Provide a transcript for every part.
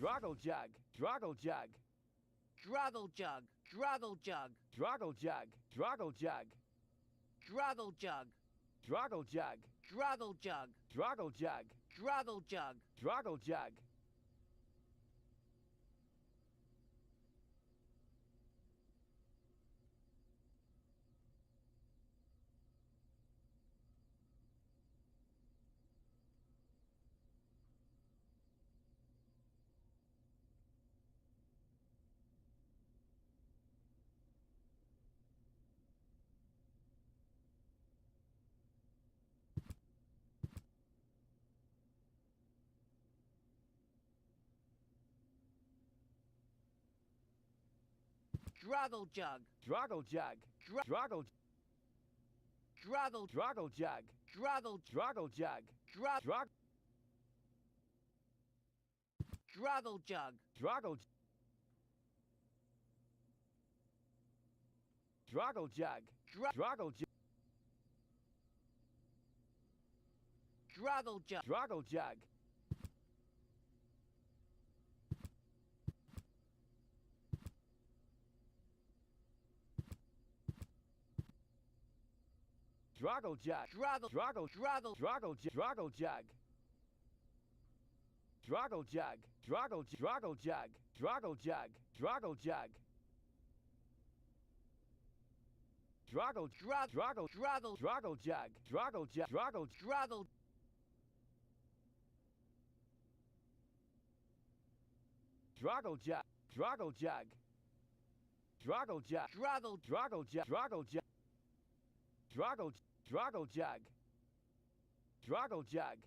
Droggle jug, droggle jug. Droggle jug, droggle jug. Droggle jug, droggle jug. Droggle jug, Droggle jug, droggle jug. droggle jug, Droggle jug. droggle jug. Droggle jug, Droggle jug, droggle, droggle, droggle jug, droggle, droggle jug, drog, drog, droggle jug, droggle, droggle jug, droggle jug, droggle jug, droggle jug. Droggle jug, droggle, droggle, droggle, droggle, droggle jug. Droggle jug, droggle, droggle jug, droggle jug, droggle jug. Droggle, drog, droggle, droggle, droggle jug, droggle jug, droggle, droggle, droggle jug, droggle jug. Droggle jug, droggle, droggle jug, droggle jug. Droggle, droggle jug. Droggle jug.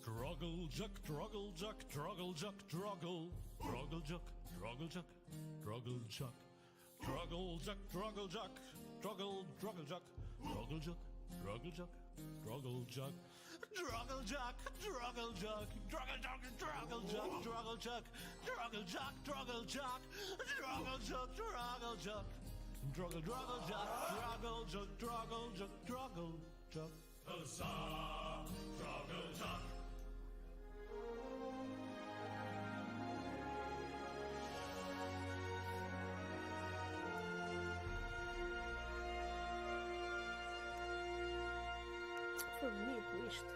Droggle juck, droggle juck, droggle juck, droggle, droggle juck, droggle juck, droggle juck, droggle juck, droggle juck, droggle, droggle juck, droggle juck, droggle juck, droggle juck, droggle juck, droggle juck, droggle juck, droggle juck, droggle juck, droggle juck, droggle juck, droggle juck, droggle juck, droggle, droggle juck, droggle juck, droggle juck, droggle juck, huzzah, droggle juck. Foi bonito isto.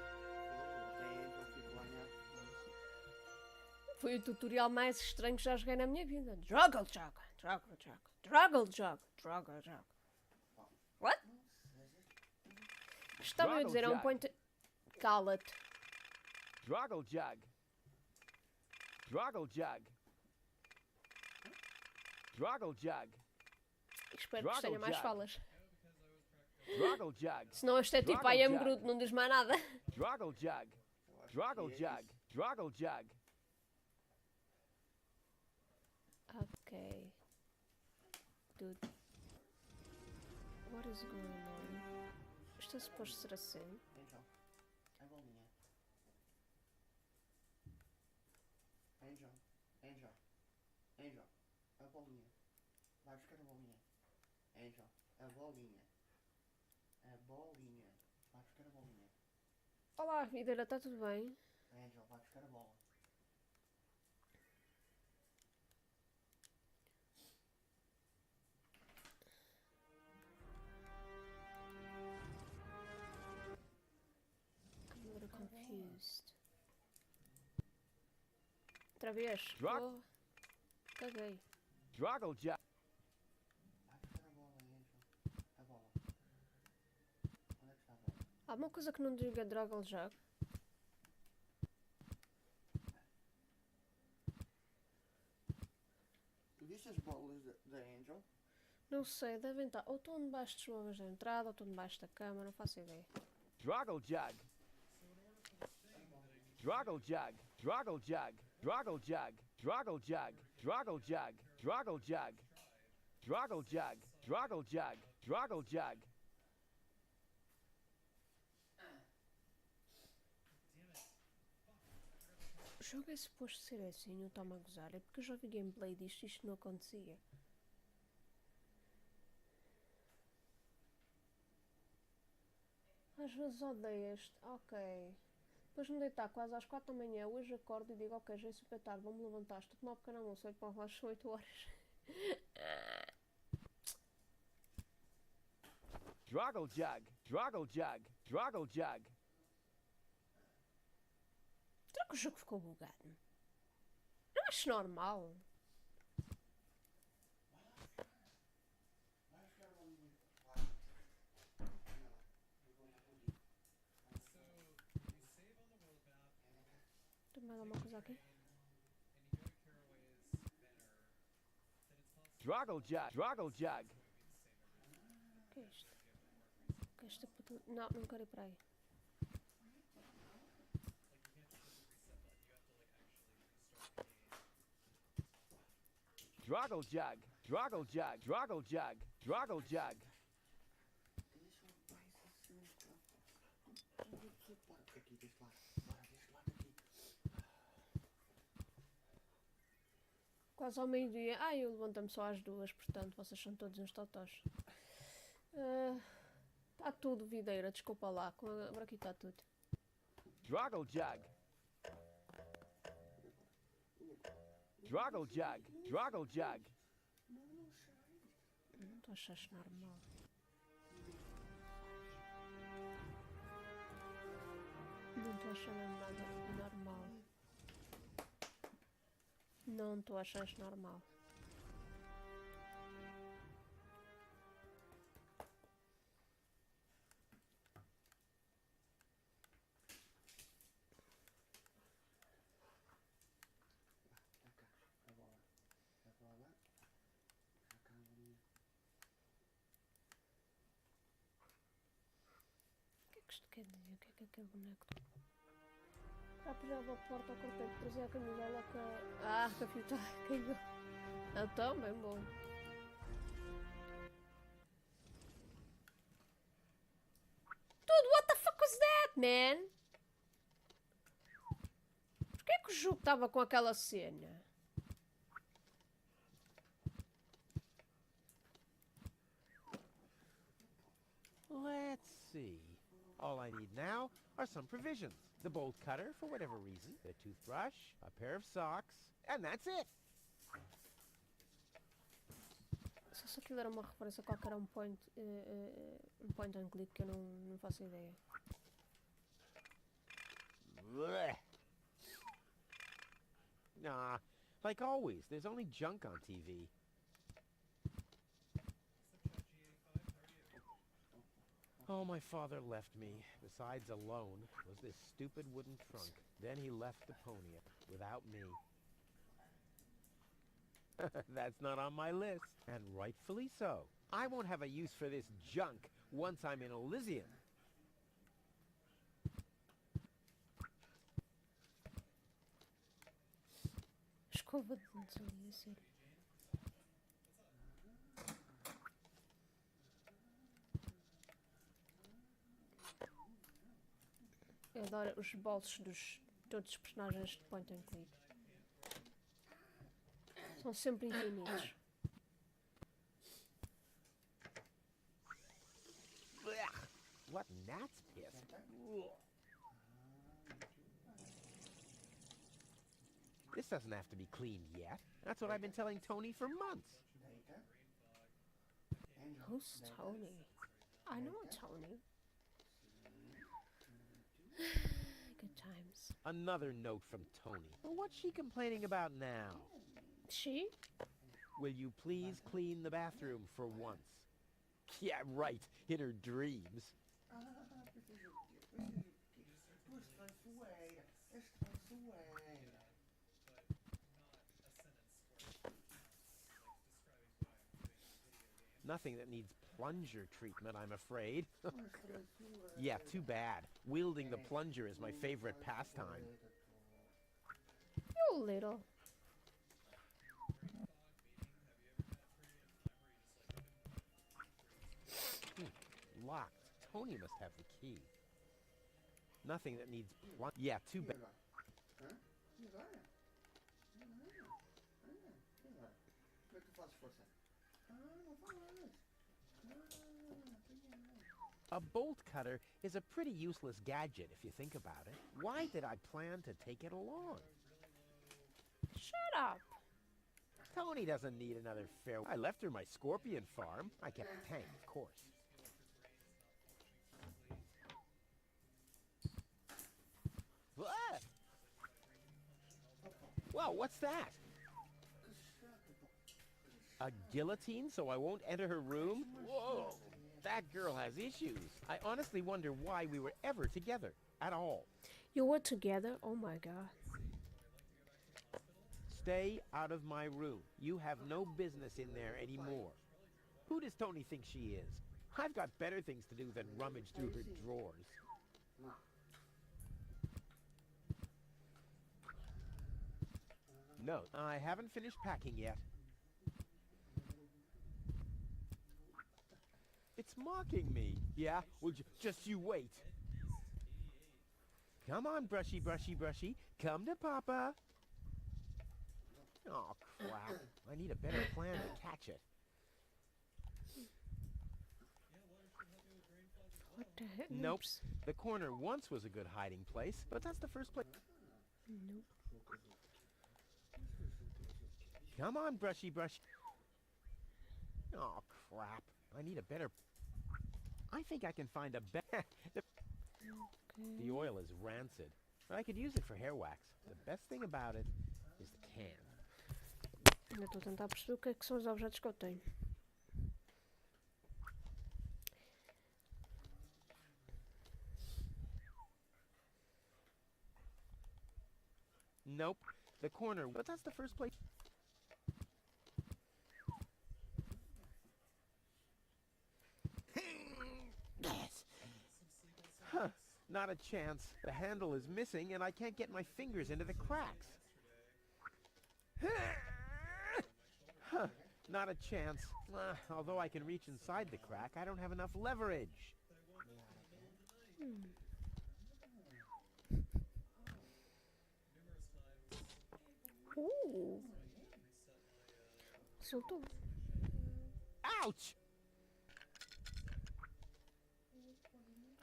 Foi o tutorial mais estranho que já joguei na minha vida. Droggle jug, droggle jug, droggle jug, droggle jug. What? Estava a dizer, é um point... Cala-te. Droggle jug. Droggle jug. Droggle jug. Espero que tenha mais falas. Droggle jug. Senão este é tipo I am Groot, não diz mais nada. Droggle jug. Droggle jug. Droggle jug. Ok. Dude. What is going on? Isto é suposto ser assim? Angel, a bolinha. Angel, Angel, Angel, a bolinha. Vai buscar a bolinha. Angel, a bolinha. A bolinha. Vai buscar a bolinha. Olá, videira, está tudo bem? Angel, vai buscar a bola. I'm a little confused. Outra vez? Drog- Oh, caguei. Droggle jug. Vai buscar a bola, Angel. A bola. Onde é que está a bola? Há uma coisa que não diga Droggle Jug? Tu viste as bolas da Angel? Não sei, devem estar. Ou estão debaixo dos móveis da entrada, ou estão debaixo da cama, não faço ideia. Droggle jug. Droggle jug. Droggle jug. Droggle jug. Droggle jug. Droggle jug. Droggle jug. Droggle jug. Droggle jug. Droggle jug. jogo é suposto ser assim, eu estou-me a gozar. É porque eu já vi gameplay disto e isto não acontecia. Às vezes odeias-te, ok. Depois me deitar quase às 4 da manhã, hoje acordo e digo, ok, já é super tarde, vou-me levantar, estou a tomar um pequeno almoço, olho para o relógio, são 8 horas. Droggle jug, droggle jug, droggle jug. Será que o jogo ficou bugado? Não acho normal. Tem mais alguma coisa aqui? Droggle jug, droggle jug. O que é isto? O que é isto? Não, não quero ir para aí. Droggle jug, droggle jug, droggle jug, droggle jug. Deste lado aqui. Quase ao meio-dia. Ah, eu levanto-me só às 2, portanto vocês são todos uns totós. Está tudo, videira, desculpa lá. Agora aqui está tudo. Droggle jug. Droggle jug, droggle jug. Não estou a achar isto normal. Não estou a achar nada normal. Não estou a achar isto normal. O que é que isto quer dizer? O que é que aquele boneco... Já puxava a porta ao corteiro, trazia a camisola que... Ah, que a fita caiu. Então, bem bom. Dude, what the fuck was that, man? Porquê é que o jogo estava com aquela cena? Let's see. All I need now are some provisions. The bolt cutter, for whatever reason, a toothbrush, a pair of socks, and that's it. Se aquilo era uma referência qualquer a um point and click que eu não faço ideia. Blech. Nah, like always, there's only junk on TV. All my father left me, besides alone, was this stupid wooden trunk. Then he left Deponia, without me. That's not on my list, and rightfully so. I won't have a use for this junk once I'm in Elysium. Escova de dentes ali, a sério. Eu adoro os bolsos dos todos os personagens de point and click. São sempre infinitos. Blech. What gnat's piss? This doesn't have to be cleaned yet. That's what I've been telling Tony for months. Who's Tony? I know a Tony. Good times. Another note from Tony. Well, what's she complaining about now? She? Will you please clean the bathroom for once? Yeah, right, in her dreams. Nothing that needs plunger treatment, I'm afraid. Yeah, too bad. Wielding the plunger is my favorite pastime. You little. Locked. Tony must have the key. Nothing that needs plung. Yeah, too bad. E agora? E agora? Como é que tu fazes força? Não falas. A bolt cutter is a pretty useless gadget if you think about it. Why did I plan to take it along? Shut up. Tony doesn't need another fair... I left her my scorpion farm. I kept the tank, of course. Ah! Well, what's that? A guillotine so I won't enter her room? Whoa! That girl has issues. I honestly wonder why we were ever together at all. You were together? Oh my god. Stay out of my room. You have no business in there anymore. Who does Tony think she is? I've got better things to do than rummage through her drawers. No, I haven't finished packing yet. It's mocking me. Yeah? Well, just you wait. Come on, brushy, brushy, brushy. Come to Papa. Oh, crap. I need a better plan to catch it. What the heck? Nope. The corner once was a good hiding place, but that's the first place. Nope. Come on, brushy, brushy. Oh, crap. I need a better... I think I can find a better... The oil is rancid, but I could use it for hair wax. The best thing about it is the can. Ainda estou a tentar perceber o que é que são os objetos que eu tenho. Nope. The corner, but that's the first place. Huh. Not a chance. The handle is missing and I can't get my fingers into the cracks. Huh. Not a chance. Although I can reach inside the crack, I don't have enough leverage. Soltou. Ouch!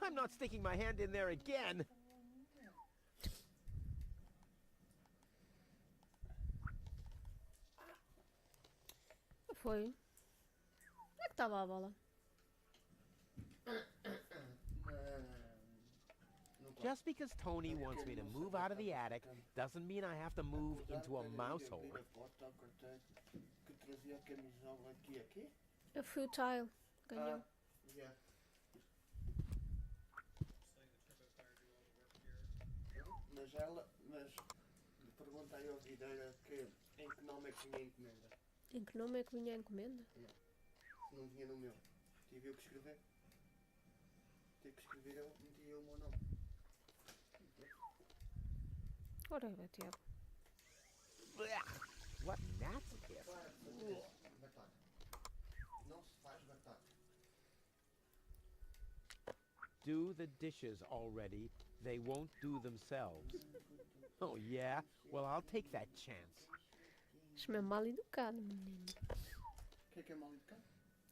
I'm not sticking my hand in there again. Foi. Onde é que estava a bola? Just because Tony wants me to move out of the attic doesn't mean I have to move into a mouse hole. A futile. Ganhou. Mas perguntei ao videira que em que nome é que vinha a encomenda. Em que nome é que vinha a encomenda? Não vinha no meu. Tive eu que escrever. Tive que escrever, eu meti eu o meu nome. Ora vai, Tiago. What nasty kiss. Batata. Não se faz batata. Do the dishes already. They won't do themselves. Oh, yeah? Well, I'll take that chance. Isto é mal educado, menino. O que é mal educado?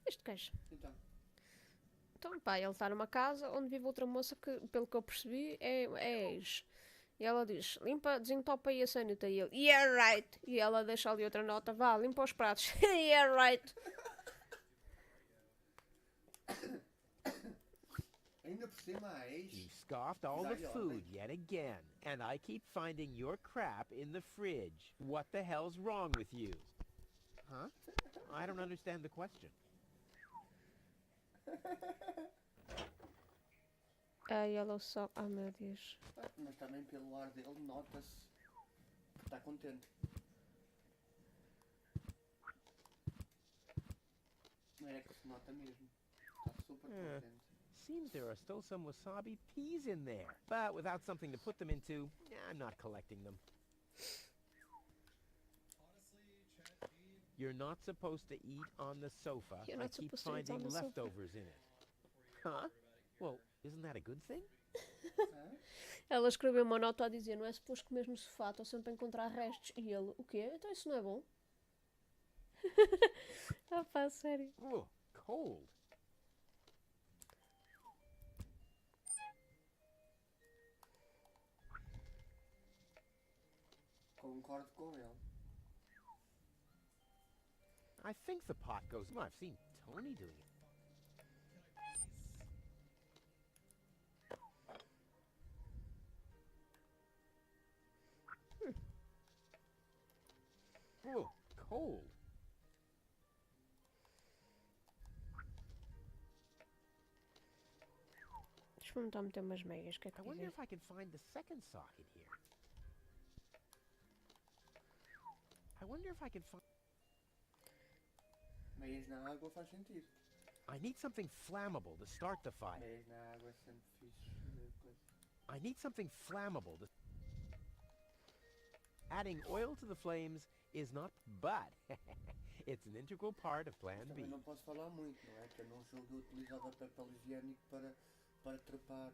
Este gajo. Então. Então, pá, ele está numa casa onde vive outra moça que, pelo que eu percebi, é ex. E ela diz, limpa, desentopa aí a sanita. E ele, yeah, right. E ela deixa ali outra nota, vá, limpa os pratos. Yeah, right. Ainda por cima a ex. You scoffed all the food yet again, and I keep finding your crap in the fridge. What the hell's wrong with you? Huh? I don't understand the question. A yellow sock, oh meu Deus. Mas também pelo ar dele nota-se que está contente. Não é que se nota mesmo. Está super contente. Seems there are still some wasabi peas in there. But without something to put them into, I'm not collecting them. You're not supposed to eat on the sofa. You're I not keep supposed to eat on finding the sofa. leftovers in it. Huh? Well, isn't that a good thing? Hã? Ela escreveu uma nota a dizer: não é suposto comer no sofá, estou sempre a encontrar restos. E ele: o quê? Então isso não é bom? Ah pá, sério. Ugh, cold. Concordo com ele. I think the pot goes. I've seen Tony doing it. Ugh, cold. Deixa-me tentar meter umas meias, que é que I wonder dizem? if I can find the second socket here. I wonder if I can find. Meias na água faz sentido. I need something flammable to start the fire. Meias na água é sempre fixe. Coisa. I need something flammable to. Adding oil to the flames is not, but it's an integral part of Plan B. Também não posso falar muito, não é? Que eu não jogo eu utilizava papel higiênico para trepar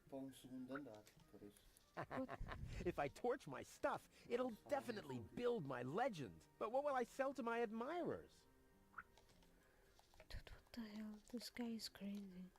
para um segundo andar, por isso. If I torch my stuff, it'll definitely build my legend. But what will I sell to my admirers? Dude, what the hell? This guy is crazy.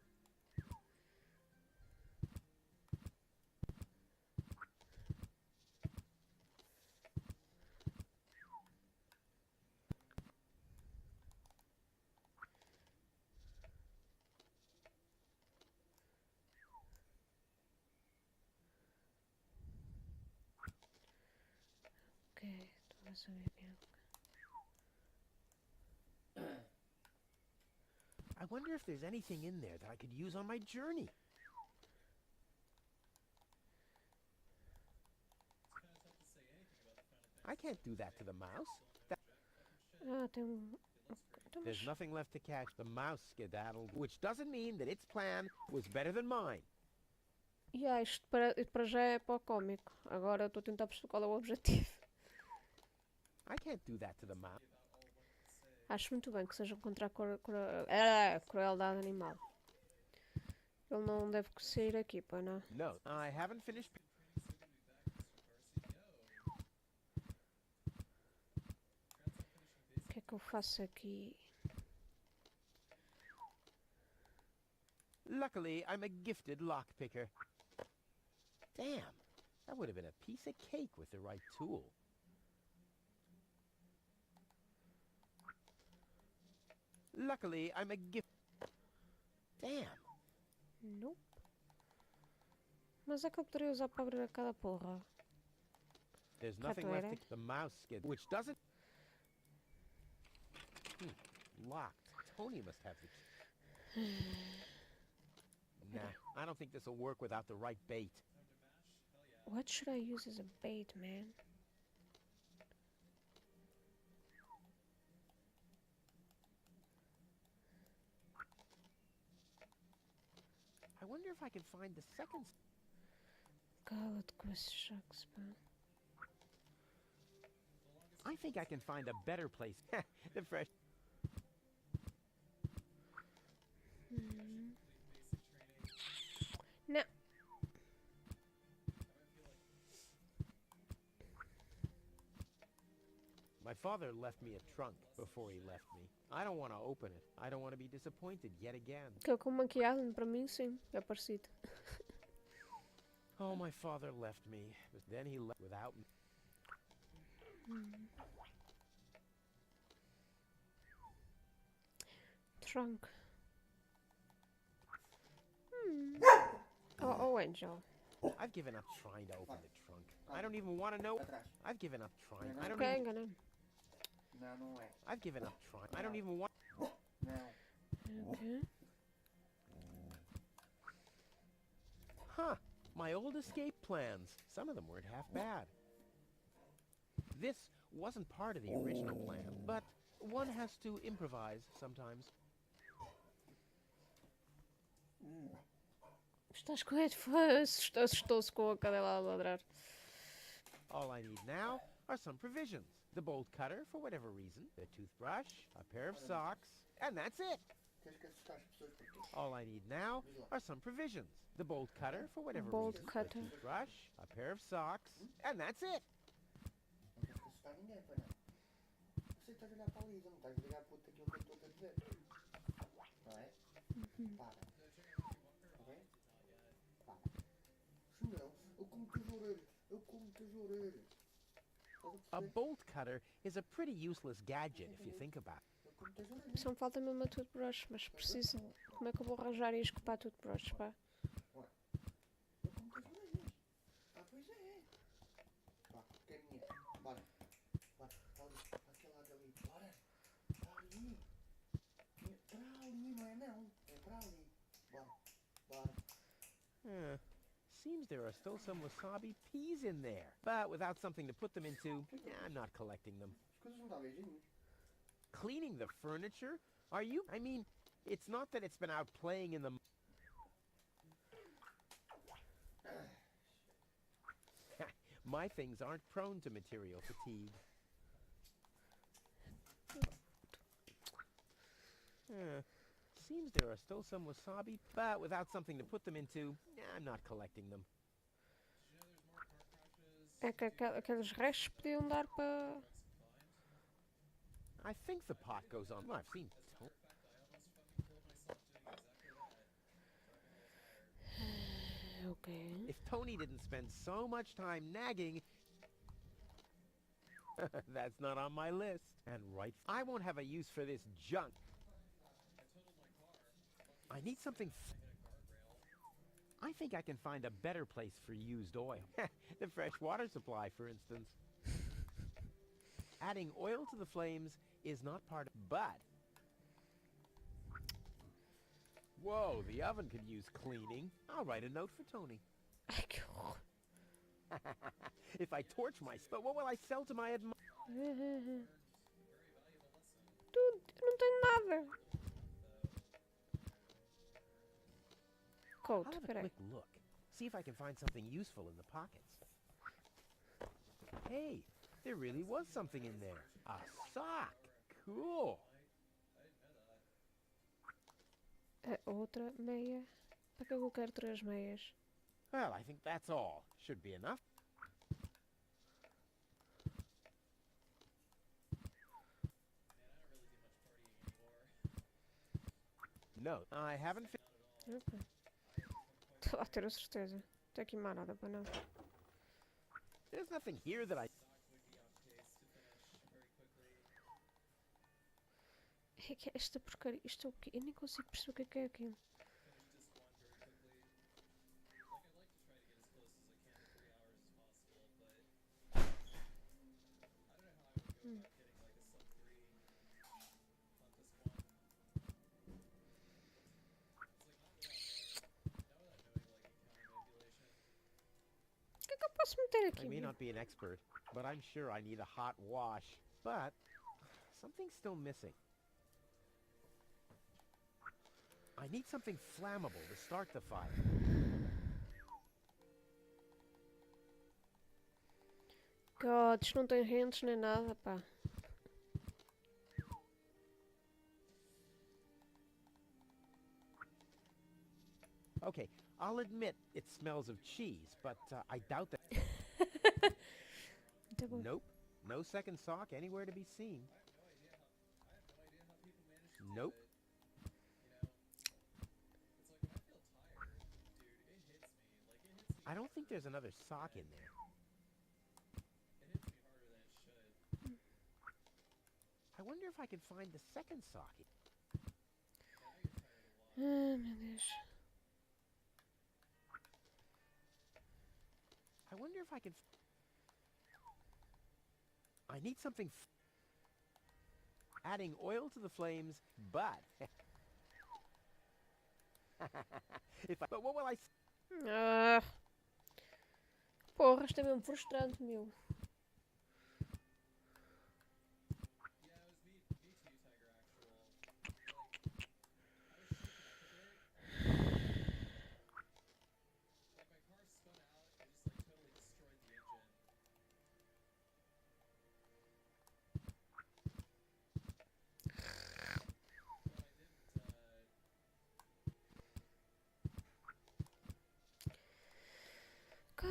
Ok, estou a saber bem. I wonder if there's anything in there that I could use on my journey. I can't do that to the mouse. Ah, tem um... Então, There's mas... nothing left to catch. The mouse skedaddled, which doesn't mean that its plan was better than mine. Yeah, isto para já é para o cómico. Agora eu estou a tentar perceber qual é o objetivo. I can't do that to the mouse. Acho muito bem que seja contra a crueldade animal. Ele não deve sair aqui, pois não? No, I haven't finished. O que é que eu faço aqui? Luckily, I'm a gifted lockpicker. Damn, that would have been a piece of cake with the right tool. Luckily, I'm a gift. Damn. Nope. Mas é que eu poderia usar para abrir aquela porra. There's nothing left Ratoeira. to the mouse skid, which doesn't. Locked. Tony must have the key. Nah, I don't think this will work without the right bait. What should I use as a bait, man? I wonder if I can find the second. Cala-te com esses choques, pá. I think I can find a better place. The fresh. Não. My father left me a trunk before he left me. I don't want to open it. I don't want to be disappointed yet again. Que eu com maquiagem, para mim, sim. É parecido. Oh, my father left me, but then he left without me. Trunk. Oh, Angel. I've given up trying to open the trunk. I don't even want to know. Atrás. I've given up trying. I don't Ok, even. enganei-me. Não, não é. I've given up trying. I don't even want. Não. Ok. Huh. My old escape plans. Some of them weren't half bad. This wasn't part of the original plan, but one has to improvise sometimes. Estás com assustou-se com a cadela a ladrar. All I need now are some provisions. The bolt cutter, for whatever reason, the toothbrush, a pair of socks, and that's it. Queres que assustar as pessoas por quê? All I need now are some provisions. The bolt cutter for whatever Bolt reason. cutter. A toothbrush, a pair of socks, and that's it. Não queres que assustar ninguém, pois não? Eu sei que estás a olhar para a Lisa, não estás a ligar para aquilo que eu estou a dizer. Não é? Para. Ok? Para. Senão, eu como tesoureiro. Eu como tesoureiro. A bolt cutter is a pretty useless gadget if you think about it. Eu como tesoureiro. Só me falta mesmo a toothbrush, mas preciso. Como é que eu vou arranjar isco para a toothbrush, pá? Eu como tesoureiras. Ah, pois é. Vá, que é minha. Bora. Bora. Está ali. Está aquele lado ali. Bora. Está ali. Para ali, não é não. É para ali. Bora. Bora. Seems there are still some wasabi peas in there. But without something to put them into, I'm not collecting them. As coisas não estão beijinhos. Cleaning the furniture? Are you? I mean, it's not that it's been out playing in the... My things aren't prone to material fatigue. Seems there are still some wasabi, but without something to put them into, I'm not collecting them. É que aqueles restos podiam dar para. I think the pot goes on. Well, I've seen... Ok. If Tony didn't spend so much time nagging... That's not on my list. And right... I won't have a use for this junk. I need something... I think I can find a better place for used oil. The fresh water supply, for instance. Adding oil to the flames is not part of... But... Whoa, the oven could use cleaning. I'll write a note for Tony. Ai que horror. If I torch my... But what will I sell to my Tudo, eu não tenho nada. I'll Coat, have a peraí. quick look. See if I can find something useful in the pockets. Hey, there really was something in there. A sock. Cool. A outra meia. Para que eu quero 3 meias? Well, I think that's all. Should be enough. No, I haven't... Ok. Estou a ter a certeza. Não tem aqui mais nada para não. There's nothing here that I... É que esta porcaria. Isto é o quê? Eu nem consigo perceber o que é aquilo. O que é que eu posso meter aqui? I may not be an expert, but I'm sure I need a hot wash. But something's still missing. I need something flammable to start the fire. God, isto não tem rentes nem nada, pá. Okay, I'll admit it smells of cheese, but I doubt that... Tá bom. Nope. No second sock anywhere to be seen. Nope. I don't think there's another sock in there. I wonder if I can find the second sock. Ai, meu Deus. I wonder if I can... I need something... Adding oil to the flames, but... But what will I... Ah. Porra, isto é mesmo frustrante, meu.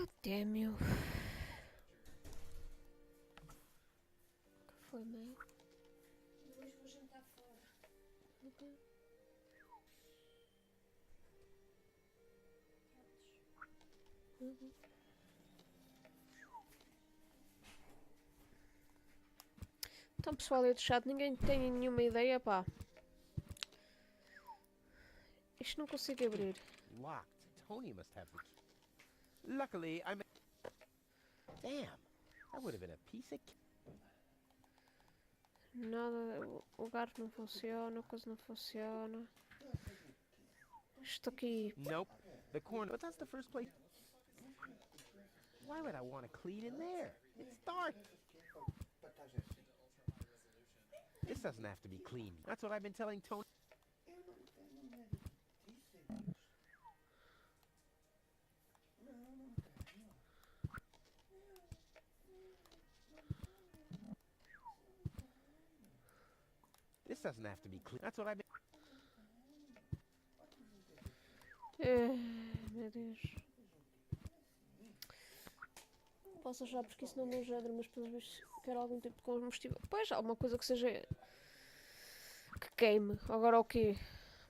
God damn you. O que foi, mãe? Hoje vou jantar fora. Ok. Uhum. Então, pessoal, aí do chat, ninguém tem nenhuma ideia, pá. Isto não consigo abrir. Locked. Tony must have the key. Luckily, I'm... Damn. That would have been a piece of... Nada, o garfo não funciona, a coisa não funciona. Isto aqui. Nope. The corner... But that's the first place... Why would I want to clean in there? It's dark. This doesn't have to be cleaned. That's what I've been telling Tony. This doesn't have to be clean. That's what I've been... Meu Deus. Posso achar porque isso não é um género, mas pelos vistos quero algum tipo de combustível. Pois, alguma coisa que seja... que queime. Agora o quê?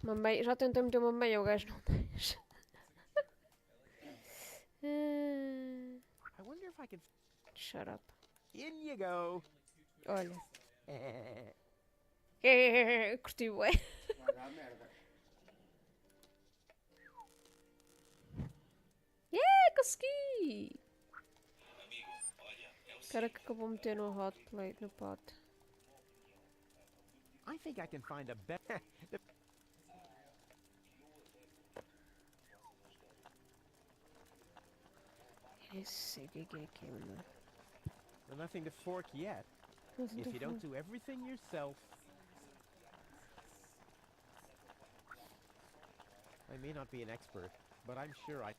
Uma meia. Já tentei meter uma meia, o gajo não deixa. I wonder if I could... Shut up. In you go. Olha. Curti bué. Vai dar merda. Consegui! O cara que acabou de meter no hot plate, no pote. I think I can find a better... Eu sei o que é aquilo, mano. Nothing to fork yet. If you don't do everything yourself... I may not be an expert, but I'm sure I...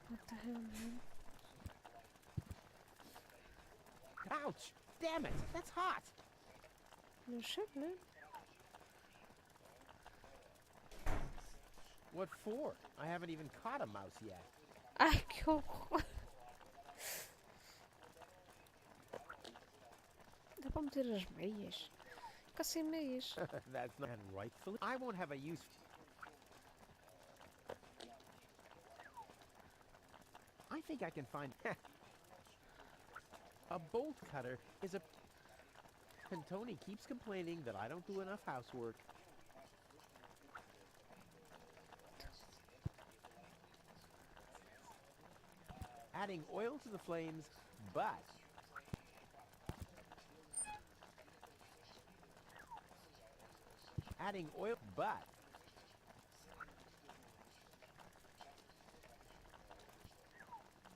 What the hell, man? Ouch! Damn it! That's hot! No shit, man. What for? I haven't even caught a mouse yet. Ai, que horror! Dá para meter as meias? Fica sem meias. That's not rightfully... I won't have a use... I think I can find... A bolt cutter is a... And Tony keeps complaining that I don't do enough housework. Adding oil to the flames, but... Adding oil, but...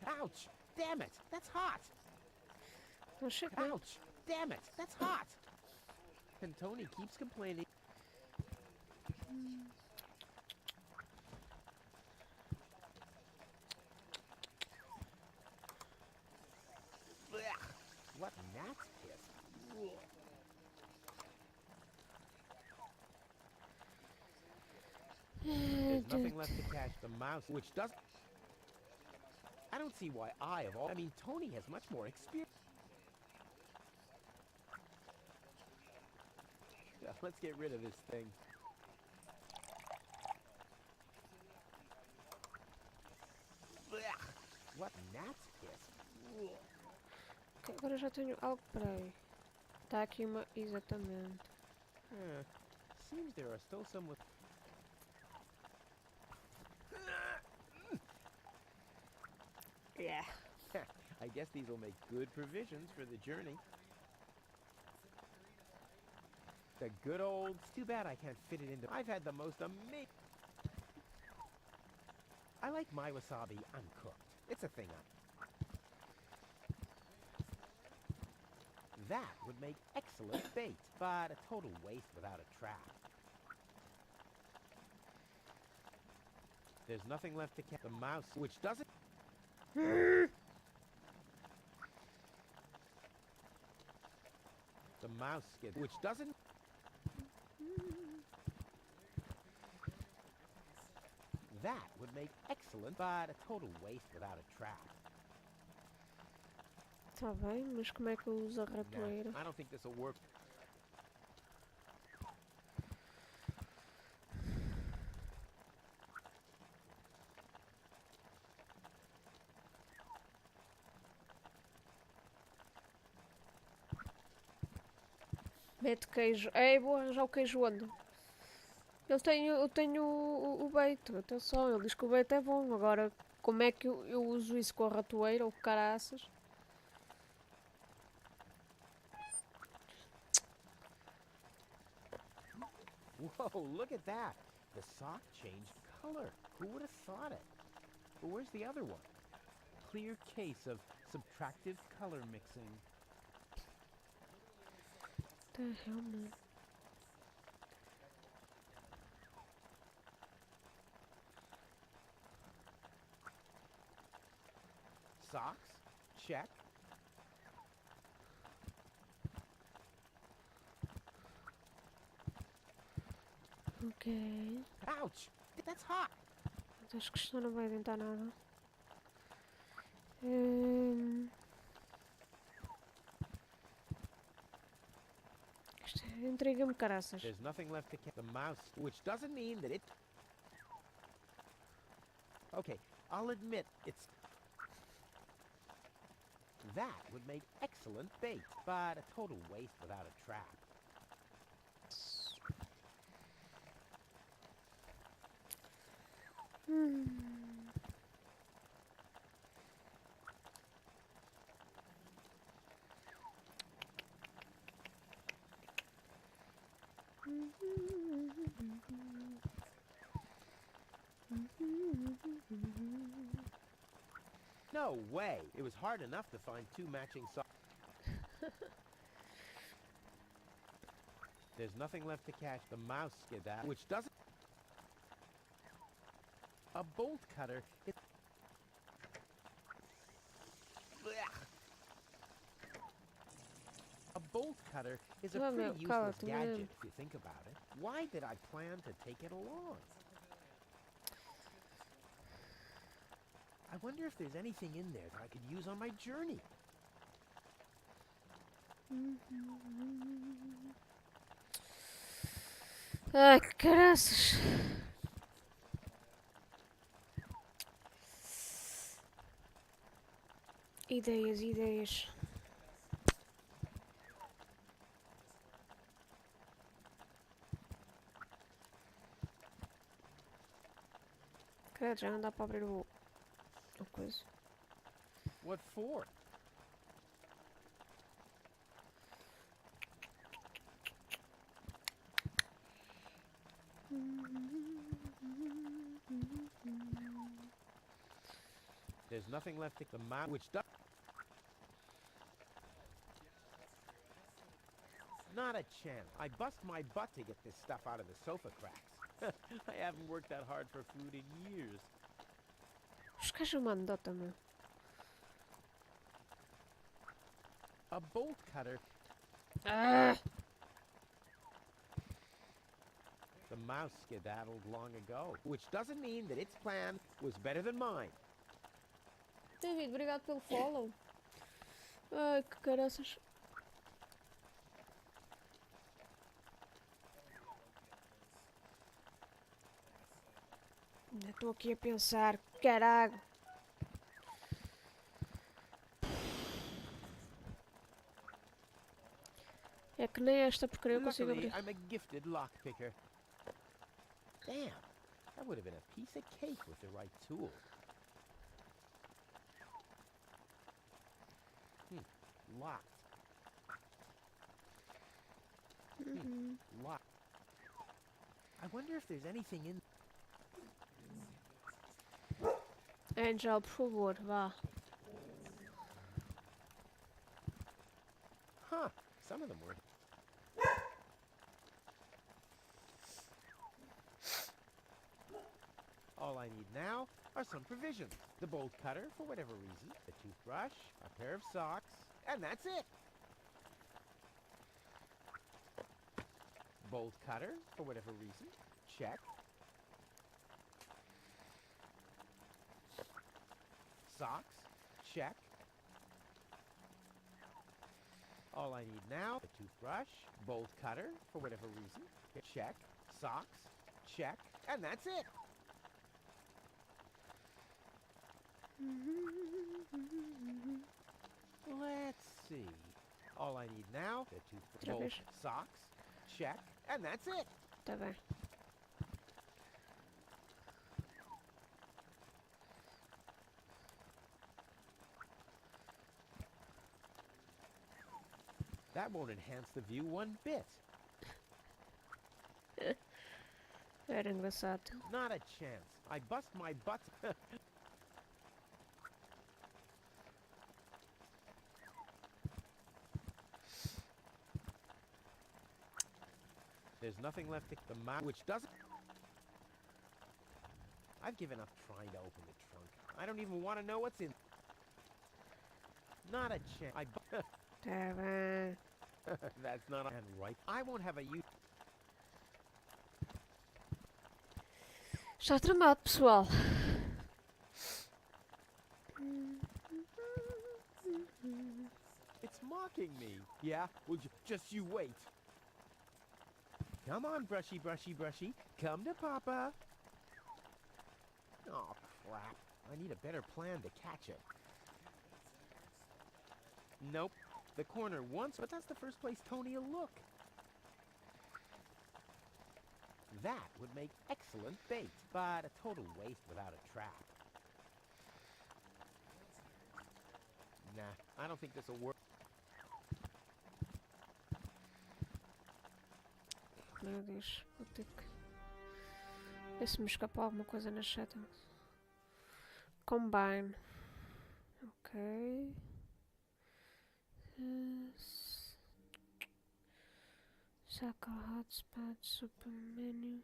Ouch! Damn it! That's hot! No shit, man. Ouch! Damn it! That's hot! And Tony keeps complaining. Blech. What gnat's piss? There's nothing left to catch the mouse, which doesn't... I don't see why I, of all... I mean, Tony has much more experience. Let's get rid of this thing. Blech. What gnat's piss? Ok, agora já tenho algo para aí. Está aqui uma... Exatamente. Seems there are still some with... Yeah. I guess these will make good provisions for the journey. The good old... It's too bad I can't fit it into... I've had the most amazing... I like my wasabi uncooked. It's a thing That would make excellent bait, but a total waste without a trap. There's nothing left to catch the mouse, which doesn't... The mouse skin, which doesn't... That would make excellent, but a total waste without a trap. Tá bem, mas como é que eu uso a ratoeira? I don't think this will work. Mete queijo. É, vou arranjar o queijo onde? Eu tenho o beito, atenção, ele diz que o beito é bom. Agora, como é que eu uso isso com a ratoeira ou caraças? Whoa, look at that. The sock changed color. Who would have thought it? But where's the other one? Clear case of subtractive color mixing. The hell, man? Socks? Check. Ok. Ouch! That's hot! Acho que isto não vai adiantar nada. Isto intriga-me caraças. There's nothing left to the mouse, which doesn't mean that it... Okay, I'll admit it's... That would make excellent bait, but a total waste without a trap. No way! It was hard enough to find two matching socks. There's nothing left to catch. The mouse did that, which doesn't... A bolt cutter. A bolt cutter is a pretty useless gadget if you think about it. Why did I plan to take it along? I wonder if there's anything in there that I could use on my journey. Ai, que caraças. Ideias, ideias. Credo, já não dá para abrir o coisa. What for? There's nothing left to the mount, which does... Not a chance. I bust my butt to get this stuff out of the sofa cracks. I haven't worked that hard for food in years. Os gajos mandam, meu. A bolt cutter. Ah! The mouse skedaddled long ago, which doesn't mean that its plan was better than mine. David, obrigado pelo follow. Ai, que caraças. Ainda estou aqui a pensar, caralho. É que nem esta porcaria eu consigo Luckily, abrir. I'm a gifted lockpicker. Damn, that would have been a piece of cake with the right tool. Locked. Locked. I wonder if there's anything in... Angel, por favor, vá. Huh, some of them were... All I need now are some provisions. The bolt cutter, for whatever reason, a toothbrush, a pair of socks, and that's it. Bolt cutter, for whatever reason, check. Socks? Check. All I need now, a toothbrush, bolt cutter, for whatever reason. Check. Socks? Check. And that's it. Let's see. All I need now, a toothbrush, bolt, Outra vez. socks, check, and that's it. Tá bem. That won't enhance the view one bit. Era engraçado. Not a chance. I bust my butt. There's nothing left to the mouth, which doesn't. I've given up trying to open the trunk. I don't even want to know what's in. Not a chance. Tá bem. That's not and right. I won't have a use. Está tramado, pessoal. It's mocking me. Yeah? Well, just you wait. Come on, brushy, brushy, brushy. Come to Papa. Oh, crap. I need a better plan to catch it. Nope. The corner once, but that's the first place Tony will look. That would make excellent bait, but a total waste without a trap. Nah, I don't think this will work. Meu Deus, vou ter que ver se me escapou alguma coisa na settings. Combine. Ok. Saca hotspot, super menu.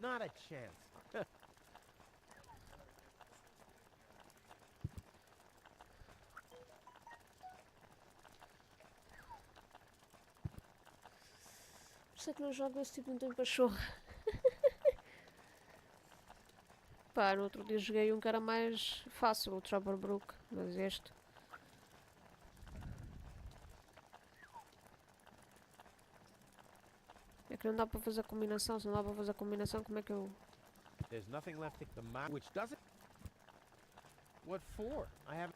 Not a chance. Por isso é que não jogo esse tipo, não tenho cachorro. Pá, no outro dia joguei um que era mais fácil, o Troublebrook, mas este. É que não dá para fazer combinação, se não dá para fazer combinação, como é que eu... There's nothing left to the mouth, which doesn't. What for? I haven't.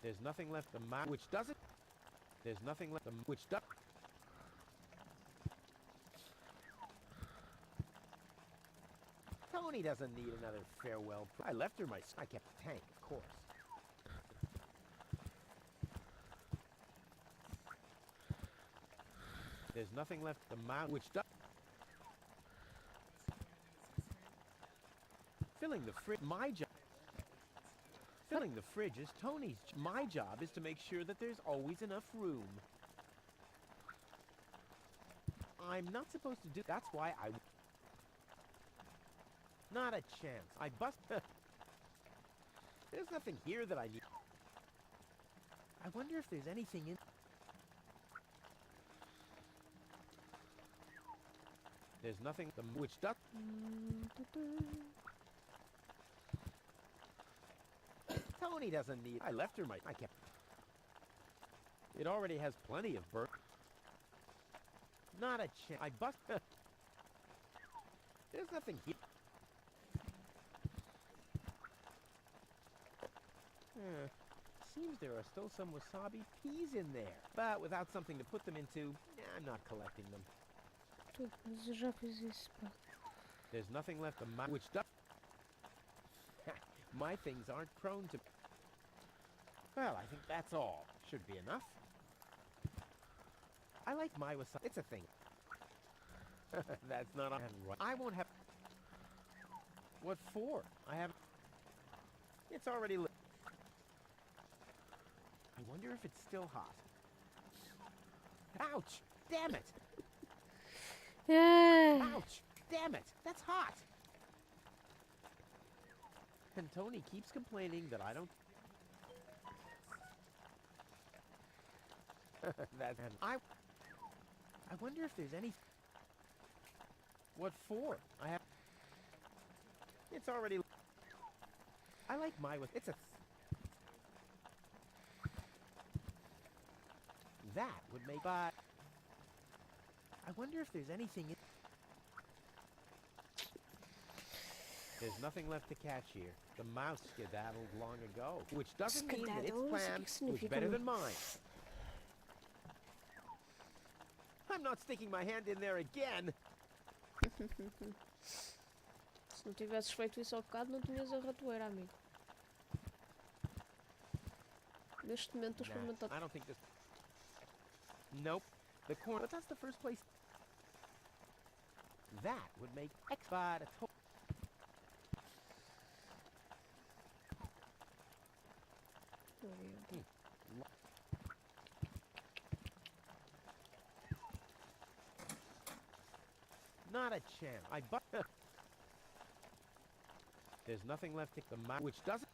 There's nothing left the mouth, which doesn't. There's nothing left the which does. Tony doesn't need another farewell. I left her my. I kept the tank, of course. There's nothing left the mouth, which does. Filling the fridge, my job. Filling the fridge is Tony's. My job is to make sure that there's always enough room. I'm not supposed to do. That's why I. Not a chance. I bust. There's nothing here that I need. I wonder if there's anything in. There's nothing. The which does. Tony doesn't need. I left her my. I kept. It already has plenty of burn. Not a chance. I bust. There's nothing here. Seems there are still some wasabi peas in there, but without something to put them into, I'm not collecting them. Mas eu já fiz isso, pá. There's nothing left of my which does. My things aren't prone to. Well, I think that's all. Should be enough. I like my wasabi. It's a thing. That's not on right. I won't have. What for? I have. It's already lit. I wonder if it's still hot. Ouch! Damn it! Ouch! Damn it! That's hot! And Tony keeps complaining that I don't... and I wonder if there's any... What for? I have... It's already... I like Maio. It's a... That would make... But... I wonder if there's anything in... There's nothing left to catch here. The mouse skedaddled long ago, which doesn't mean that its plan was better than mine. I'm not sticking my hand in there again. Se não tivesses feito isso ao bocado, não tinhas a ratoeira, amigo. Neste momento, estou experimentando. I don't think this... Nope. The corner... But that's the first place... That would make... X-Bot a total... Not a chance. I but there's nothing left to the mouse, which doesn't.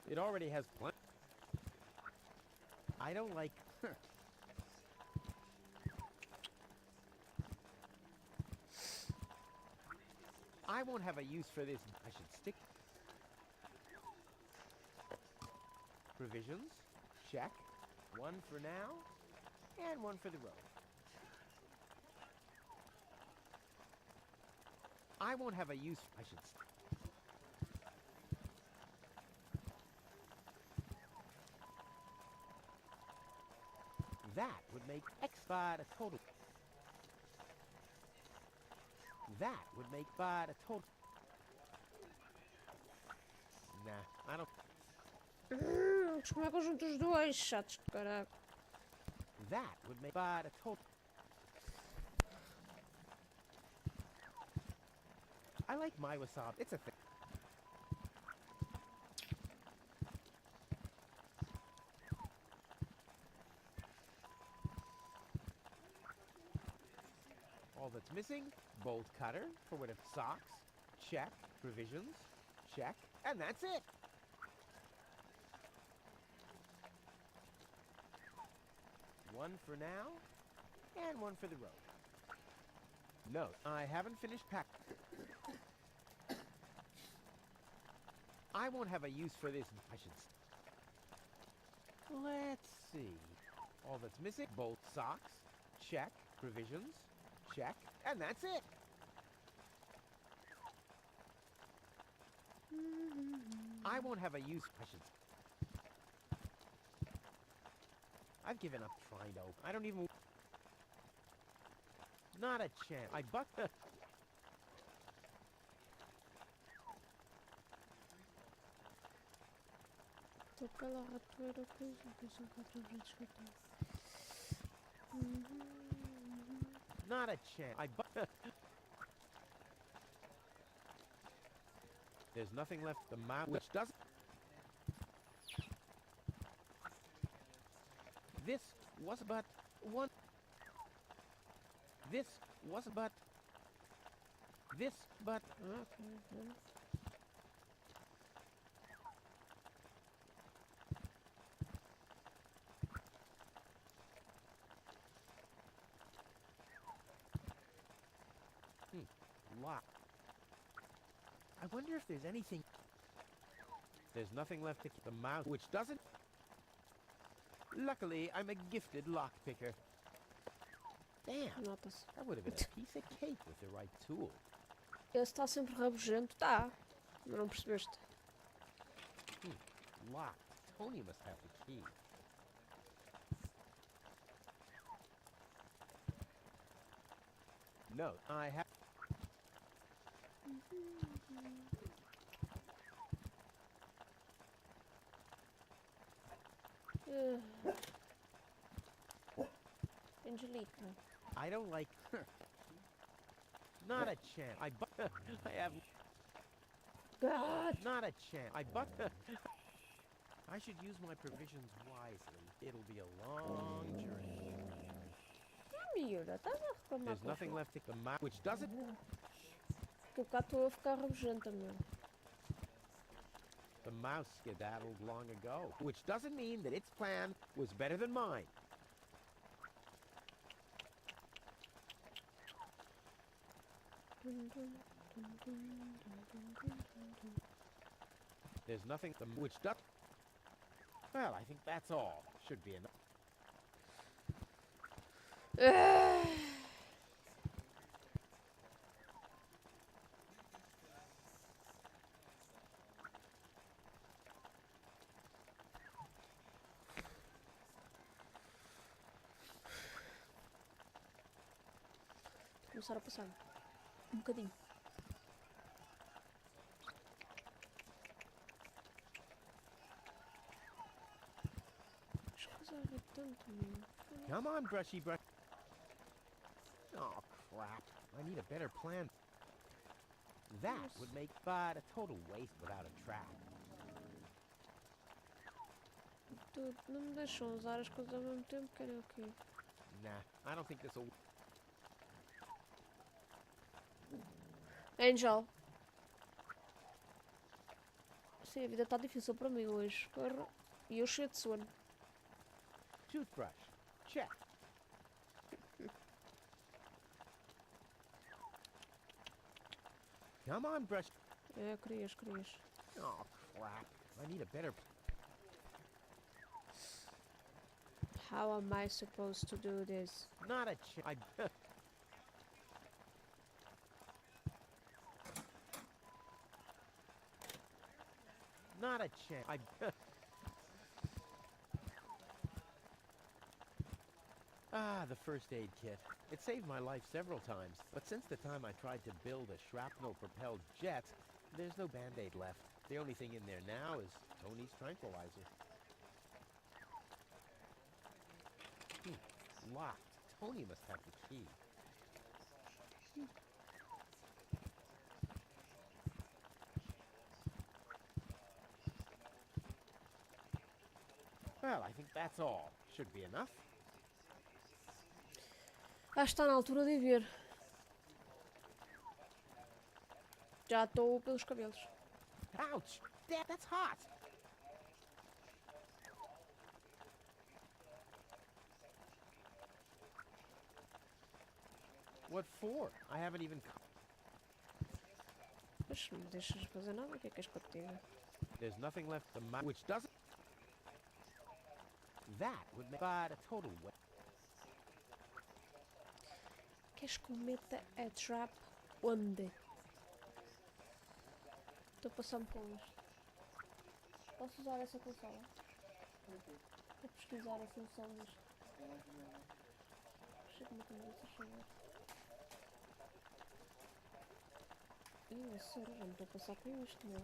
It already has plenty. I don't like. I won't have a use for this. I should stick. Provisions. Check. One for now, and one for the road. I won't have a use. I should. That would make X-Bot a total. That would make Bot a total. Nah, I don't. Como é que eu junto os dois? Chatos de caraca. That would make Bot a total. I like my wasabi. It's a thing. All that's missing, bolt cutter for whatever socks, check, provisions, check, and that's it. One for now, and one for the road. Note, I haven't finished packing. I won't have a use for this. I should. Let's see. All that's missing, both socks, check, provisions, check, and that's it. I won't have a use. I should. I've given up trying to open. I don't even. Not a chance. I buck the. Pela ratoeira, que são 4 vezes que eu tenho. Not a chance. I buck. There's nothing left. The mouth, which doesn't. This was but one. This was but. This but. Okay. Lock. I wonder if there's anything. There's nothing left to keep the mouse, which doesn't. Luckily, I'm a gifted lockpicker. Damn, Nota-se. that would have been a piece of cake with the right tool. Esse está sempre rabugento, tá? Mas não percebeste? Locked. Tony must have the key. No, I have. Angelica. I don't like. Not a chance. I have. God! Not a chance. I should use my provisions wisely. It'll be a long journey. Miúda, estás a reclamar There's com nothing isso? left to the map, which doesn't. Que cá estou a ficar rabugenta, meu. The mouse skedaddled long ago, which doesn't mean that its plan was better than mine. There's nothing which does. Well, I think that's all. Should be enough. Começar a passar um bocadinho. Escusava tanto, meu. Come on, brushy brush. Oh, crap. I need a better plan. That would make but a total waste without a trap. Tu não me deixam usar as coisas ao mesmo tempo, querem o quê? Nah, I don't think this'll. Angel. Sim, a vida está difícil para mim hoje. Porra. E eu cheio de sono. Toothbrush. Check. Come on, brush. É, querias. Oh, crap. I need a better. How am I supposed to do this? Not a chance. Not a chance. Ah, the first aid kit. It saved my life several times, but since the time I tried to build a shrapnel-propelled jet, there's no Band-Aid left. The only thing in there now is Tony's tranquilizer. Locked. Tony must have the key. Well, I think that's all. Should be enough. Acho que está na altura de ir ver. Já estou pelos cabelos. Ouch! That's hot! What for? I haven't even. Mas não me deixas fazer nada, o que é que és que eu te diga? There's nothing left to which doesn't. That would make but a total waste. Queres que eu meta a trap onde? Estou a passar-me com isto. Posso usar essa consola? Vou pesquisar a função disto. Chega-me a cabeça, chega. Ih, sério, já me estou a passar com isto, meu.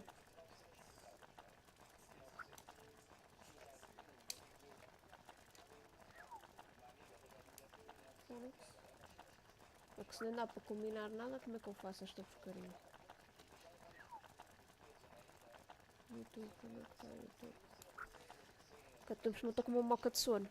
Porque se não dá para combinar nada, como é que eu faço esta porcaria? YouTube, como é que está o YouTube? Porque estamos não estou com uma moca de sono.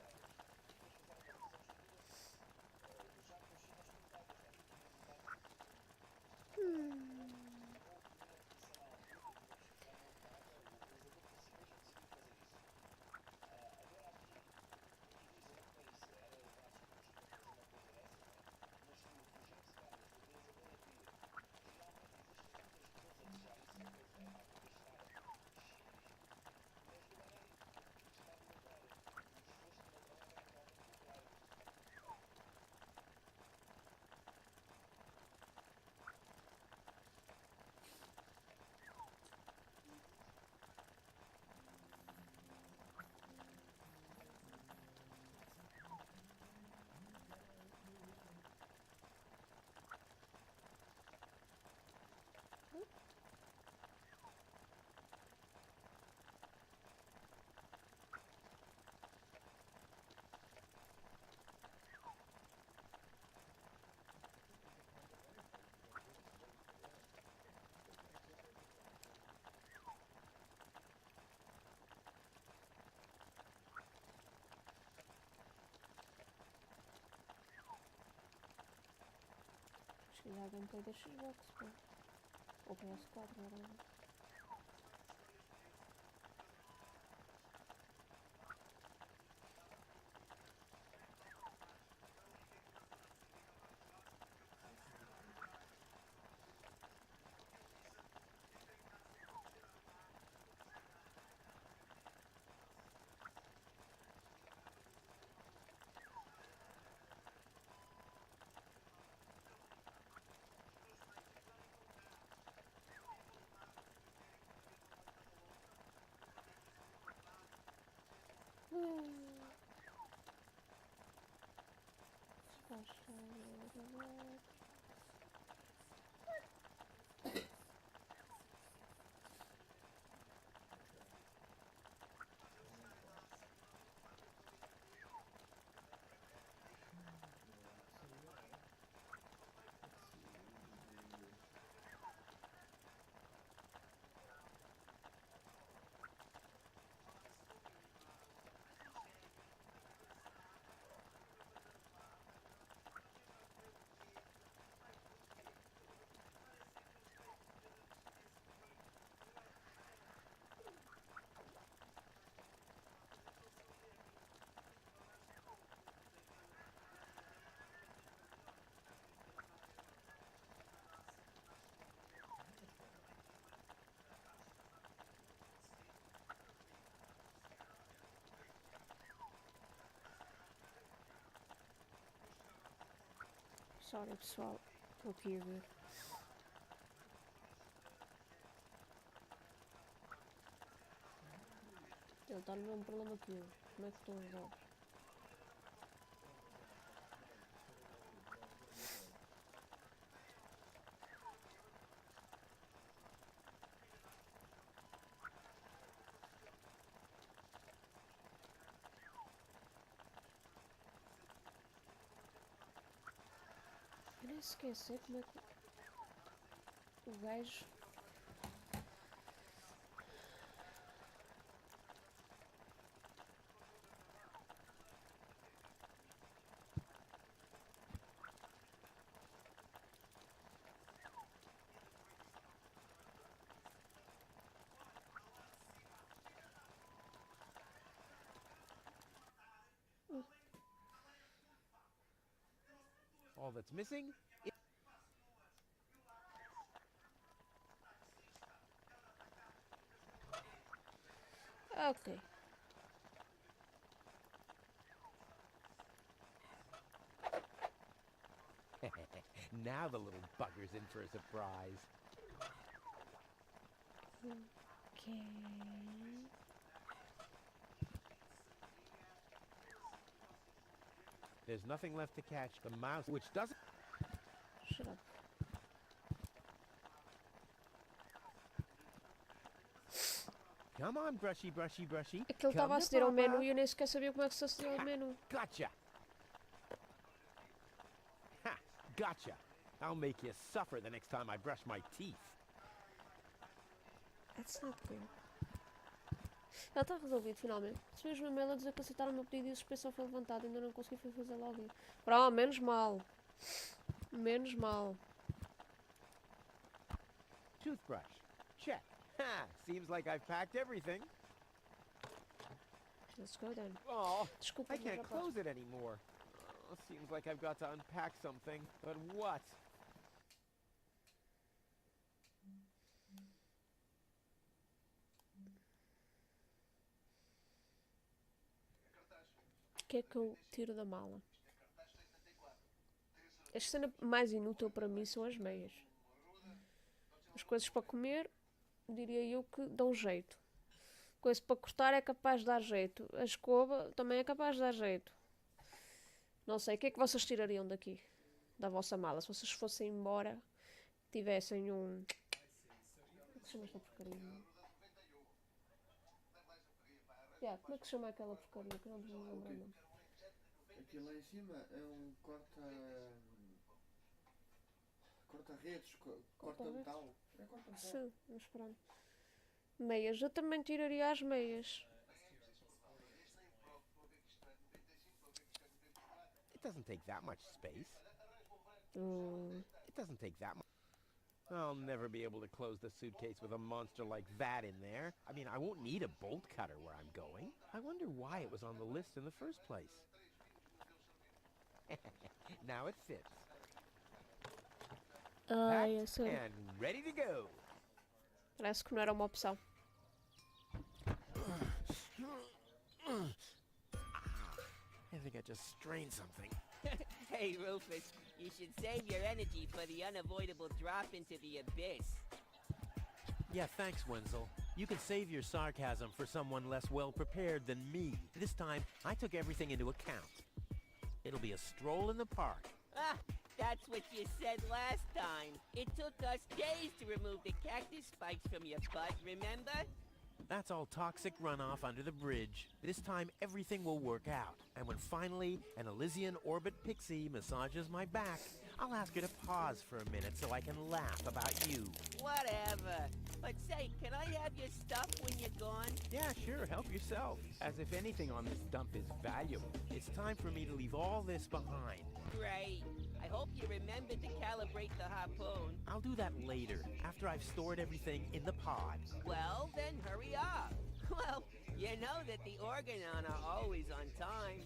E a gameplay da Xbox, pô. Ou PS4, não era? Sorry pessoal, estou aqui a ver. Ele está no mesmo problema que eu. Como é que estou a ajudar? Eu nem sequer sei como é que o gajo... All that's missing? Ok. Now the little bugger's in for a surprise. Ok. There's nothing left to catch the mouse, which doesn't... Shut up. Come on, brushy, brushy, brushy. É que ele estava a Come to aceder ao menu Papa. e eu nem sequer sabia como é que se acedia ao menu. Gotcha. Ha, gotcha. I'll make you suffer the next time I brush my teeth. That's not good. Já está resolvido, finalmente. Se mesmo a mail a dizer que aceitaram o meu pedido e a suspensão foi levantada, ainda não consegui fazer login. Pronto, menos mal. Menos mal. Toothbrush. Check. Ha, seems like I've packed everything. Let's go then. Oh, Desculpa, I mas já can't posso. close it anymore. Oh, seems like I've got to unpack something. But what? O que é que eu tiro da mala? A cena mais inútil para mim são as meias. As coisas para comer, diria eu que dão jeito. Coisa para cortar é capaz de dar jeito. A escova também é capaz de dar jeito. Não sei, o que é que vocês tirariam daqui? Da vossa mala? Se vocês fossem embora, tivessem um... Como é que se chama esta porcaria? Yeah, como é que se chama aquela porcaria que eu não me lembro o nome? Aqui lá em cima é um corta-redes, corta Corta-redes? metal. É corta metal. Sim, mas pronto. Meias, eu também tiraria as meias. It doesn't take that much space. It doesn't take that much. I'll never be able to close the suitcase with a monster like that in there. I mean, I won't need a bolt cutter where I'm going. I wonder why it was on the list in the first place. Now it fits. Packed eu sei. and ready to go. Parece que não era uma opção. I think I just strained something. Hey, Rufus, you should save your energy for the unavoidable drop into the abyss. Yeah, thanks, Wenzel. You can save your sarcasm for someone less well-prepared than me. This time, I took everything into account. It'll be a stroll in the park. Ah, that's what you said last time. It took us days to remove the cactus spikes from your butt, remember? That's all toxic runoff under the bridge. This time, everything will work out. And when finally an Elysian orbit pixie massages my back, I'll ask her to pause for a minute so I can laugh about you. Whatever. But say, can I have your stuff when you're gone? Yeah, sure, help yourself. As if anything on this dump is valuable. It's time for me to leave all this behind. Great. I hope you remember to calibrate the harpoon. I'll do that later, after I've stored everything in the pod. Well, then hurry up. Well, you know that the Organon are always on time.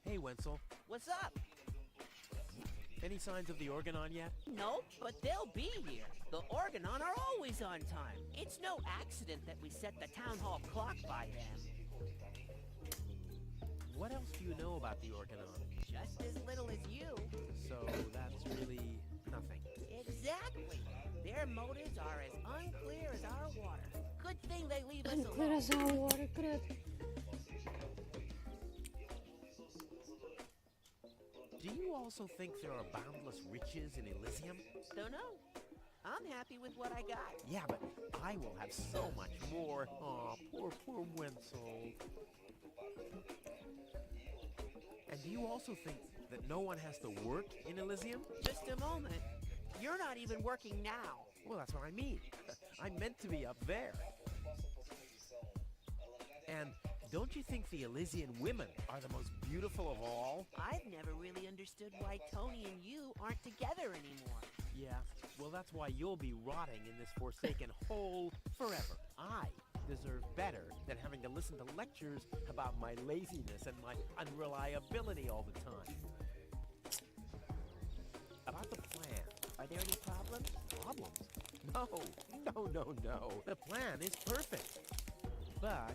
Hey, Wenzel. What's up? Any signs of the Organon yet? Nope, but they'll be here. The Organon are always on time. It's no accident that we set the town hall clock by them. What else do you know about the Organon? Just as little as you. So that's really nothing. Exactly. Their motives are as unclear as our water. Good thing they leave us Unclear alone. as our water, credo. Do you also think there are boundless riches in Elysium? Don't know. I'm happy with what I got. Yeah, but I will have so much more. Aw, poor Wenzel. And do you also think that no one has to work in Elysium? Just a moment. You're not even working now. Well, that's what I mean. I'm meant to be up there. And don't you think the Elysian women are the most beautiful of all? I've never really understood why Tony and you aren't together anymore. Yeah, well, that's why you'll be rotting in this forsaken hole forever. I deserve better than having to listen to lectures about my laziness and my unreliability all the time. About the plan. Are there any problems? Problems? No. The plan is perfect. But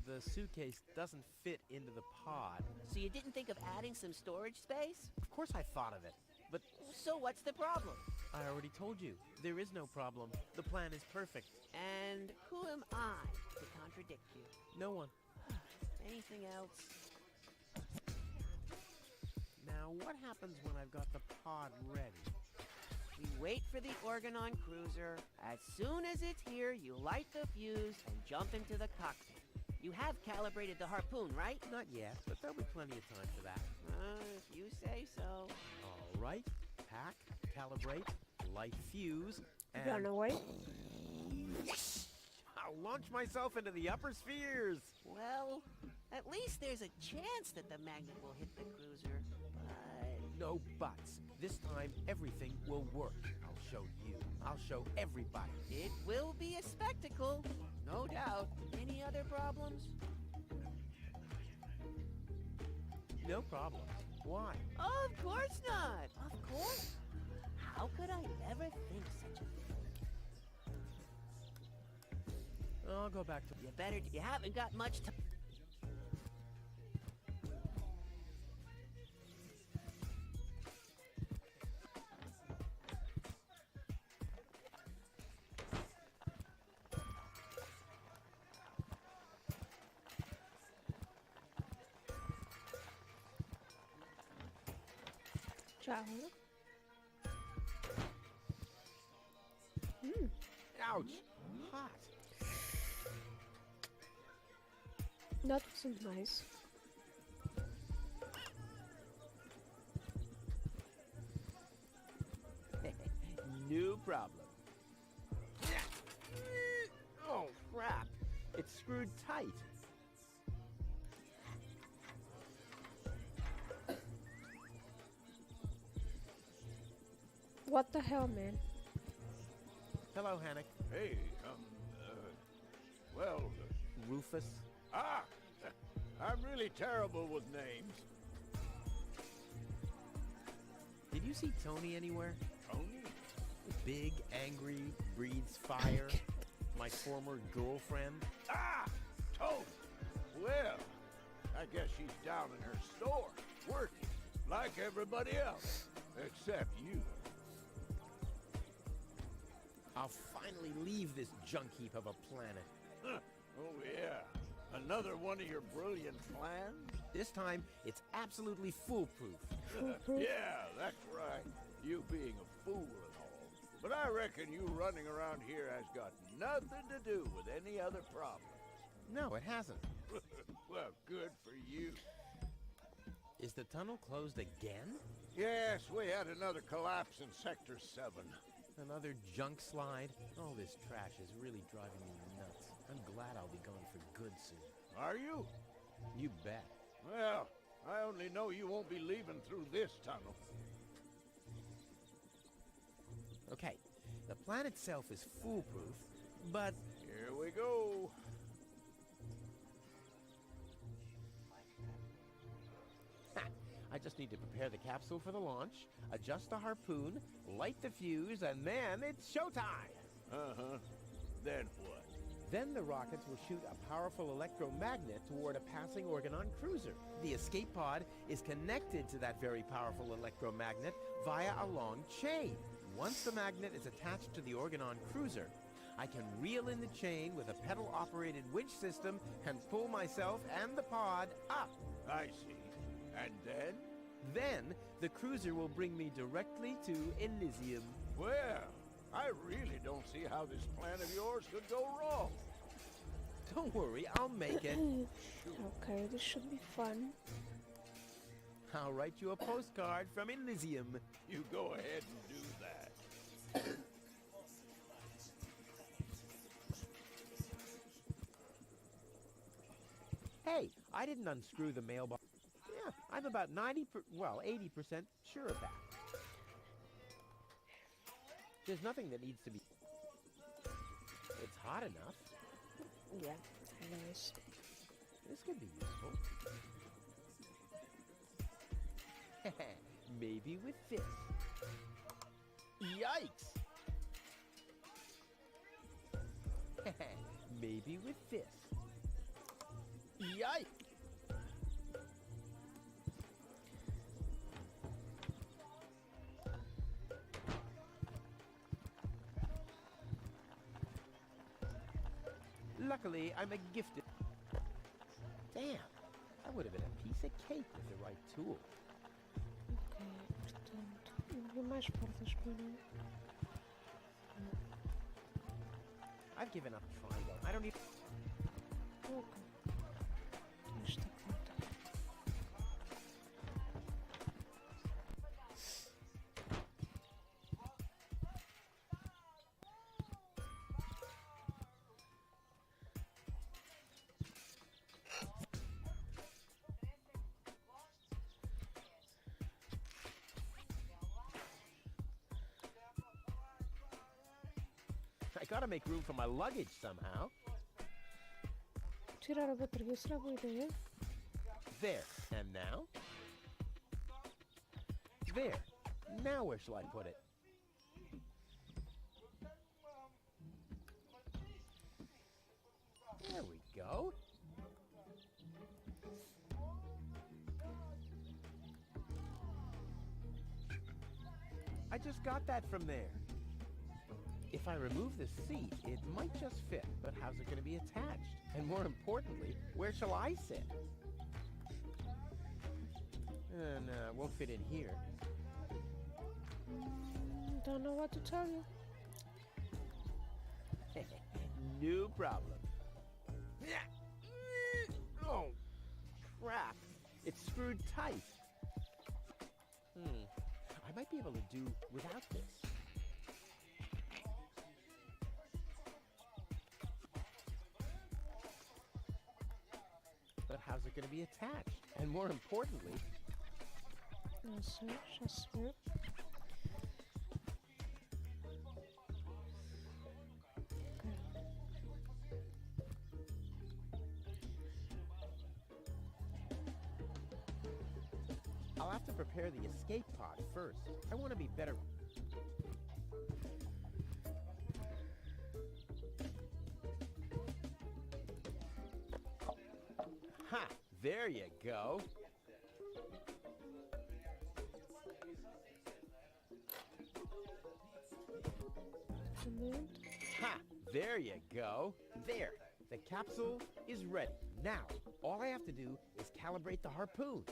the suitcase doesn't fit into the pod. So you didn't think of adding some storage space? Of course I thought of it, but So what's the problem? I already told you. There is no problem. The plan is perfect. And who am I to contradict you? No one. Anything else? Now, what happens when I've got the pod ready? We wait for the Organon cruiser. As soon as it's here, you light the fuse and jump into the cockpit. You have calibrated the harpoon, right? Not yet, but there'll be plenty of time for that. If you say so. All right. Pack, calibrate, light fuse, and Run away. I'll launch myself into the upper spheres. Well, at least there's a chance that the magnet will hit the cruiser. But No buts. This time, everything will work. I'll show you. I'll show everybody. it will be a spectacle, no doubt. Any other problems? No problem. Why? Of course not. Of course. How could I ever think such a thing? I'll go back to... You haven't got much time. Ciao. Ouch! hot. That wasn't nice. No problem. Oh, crap. It's screwed tight. What the hell, man? Hello, Hannock. Hey, well, Rufus. I'm really terrible with names. Did you see Tony anywhere? Tony? Big, angry, breathes fire. My former girlfriend. Toad! Well, I guess she's down in her store, working, like everybody else, except you. I'll finally leave this junk heap of a planet. Oh, yeah. Another one of your brilliant plans? This time, it's absolutely foolproof. Yeah, that's right. You being a fool and all. But I reckon you running around here has got nothing to do with any other problem. No, it hasn't. Well, good for you. Is the tunnel closed again? Yes, we had another collapse in Sector 7. Another junk slide? All this trash is really driving me nuts. I'm glad I'll be gone for good soon. Are you? You bet. Well, I only know you won't be leaving through this tunnel. Okay, the plan itself is foolproof, but... Here we go. I just need to prepare the capsule for the launch, adjust the harpoon, light the fuse, and then it's showtime! Uh-huh. Then what? Then the rockets will shoot a powerful electromagnet toward a passing Organon cruiser. The escape pod is connected to that very powerful electromagnet via a long chain. Once the magnet is attached to the Organon cruiser, I can reel in the chain with a pedal-operated winch system and pull myself and the pod up. I see. And then? Then, the cruiser will bring me directly to Elysium. Well, I really don't see how this plan of yours could go wrong. Don't worry, I'll make it. Okay, this should be fun. I'll write you a postcard from Elysium. You go ahead and do that. Hey, I didn't unscrew the mailbox. Yeah, I'm about 80% sure of that. There's nothing that needs to be... It's hot enough. Yeah, nice. This could be useful. Maybe with this. Yikes! Maybe with this. Yikes! Luckily, I'm a gifted... Damn, that would have been a piece of cake with the right tool. Ok, portanto, não vi mais portas para não. I've given up trying though. I don't even... Ok. Esta porta. I gotta make room for my luggage somehow. Tirar a bateria será boa ideia? There. And now? There. Now where shall I put it? There we go. I just got that from there. If I remove the seat, it might just fit, but how's it going to be attached? And more importantly, where shall I sit? No, it won't fit in here. Don't know what to tell you. No problem. Oh, crap. It's screwed tight. I might be able to do without this. But how's it going to be attached? And more importantly... Já sei. I'll have to prepare the escape pod first. I want to be better... Ha! There you go. Ha! There you go. There. The capsule is ready. Now, all I have to do is calibrate the harpoon.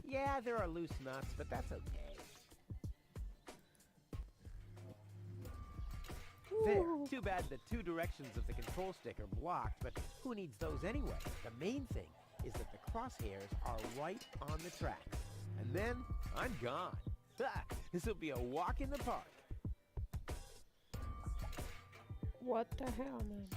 Yeah, there are loose nuts, but that's okay. There. Too bad the two directions of the control stick are blocked, but who needs those anyway? The main thing is that the crosshairs are right on the tracks. And then I'm gone. This'll be a walk in the park. What the hell, man?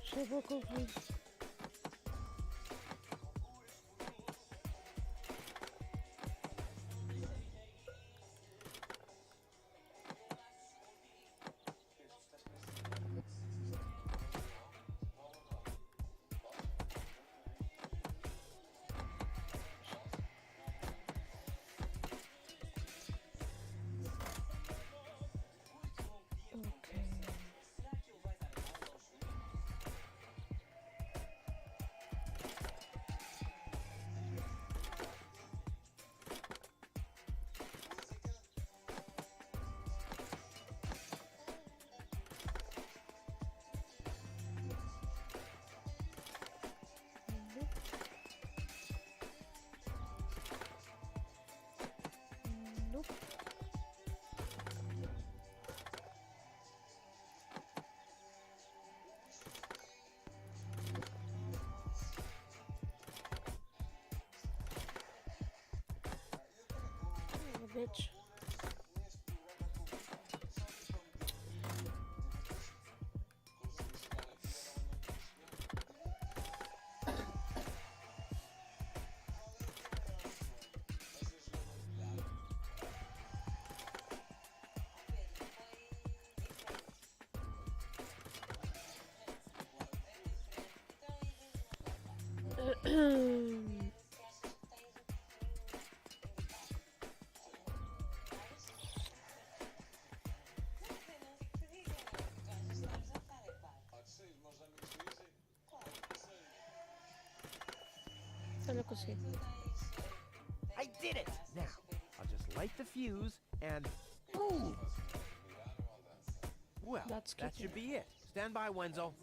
Chegou confuso. Nope. Oh, bitch. Eu não consigo. I did it! Now, I'll just light the fuse and... Boom! Well, That's that kicking. should be it. Stand by, Wenzel.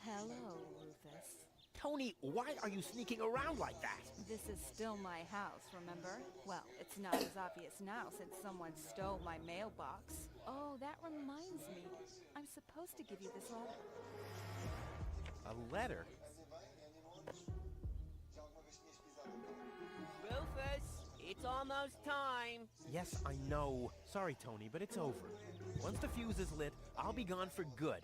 Hello, Rufus. Tony, why are you sneaking around like that? This is still my house, remember? Well, it's not as obvious now since someone stole my mailbox. Oh, that reminds me. I'm supposed to give you this letter. A letter? Rufus, it's almost time. Yes, I know. Sorry, Tony, but it's over. Once the fuse is lit, I'll be gone for good.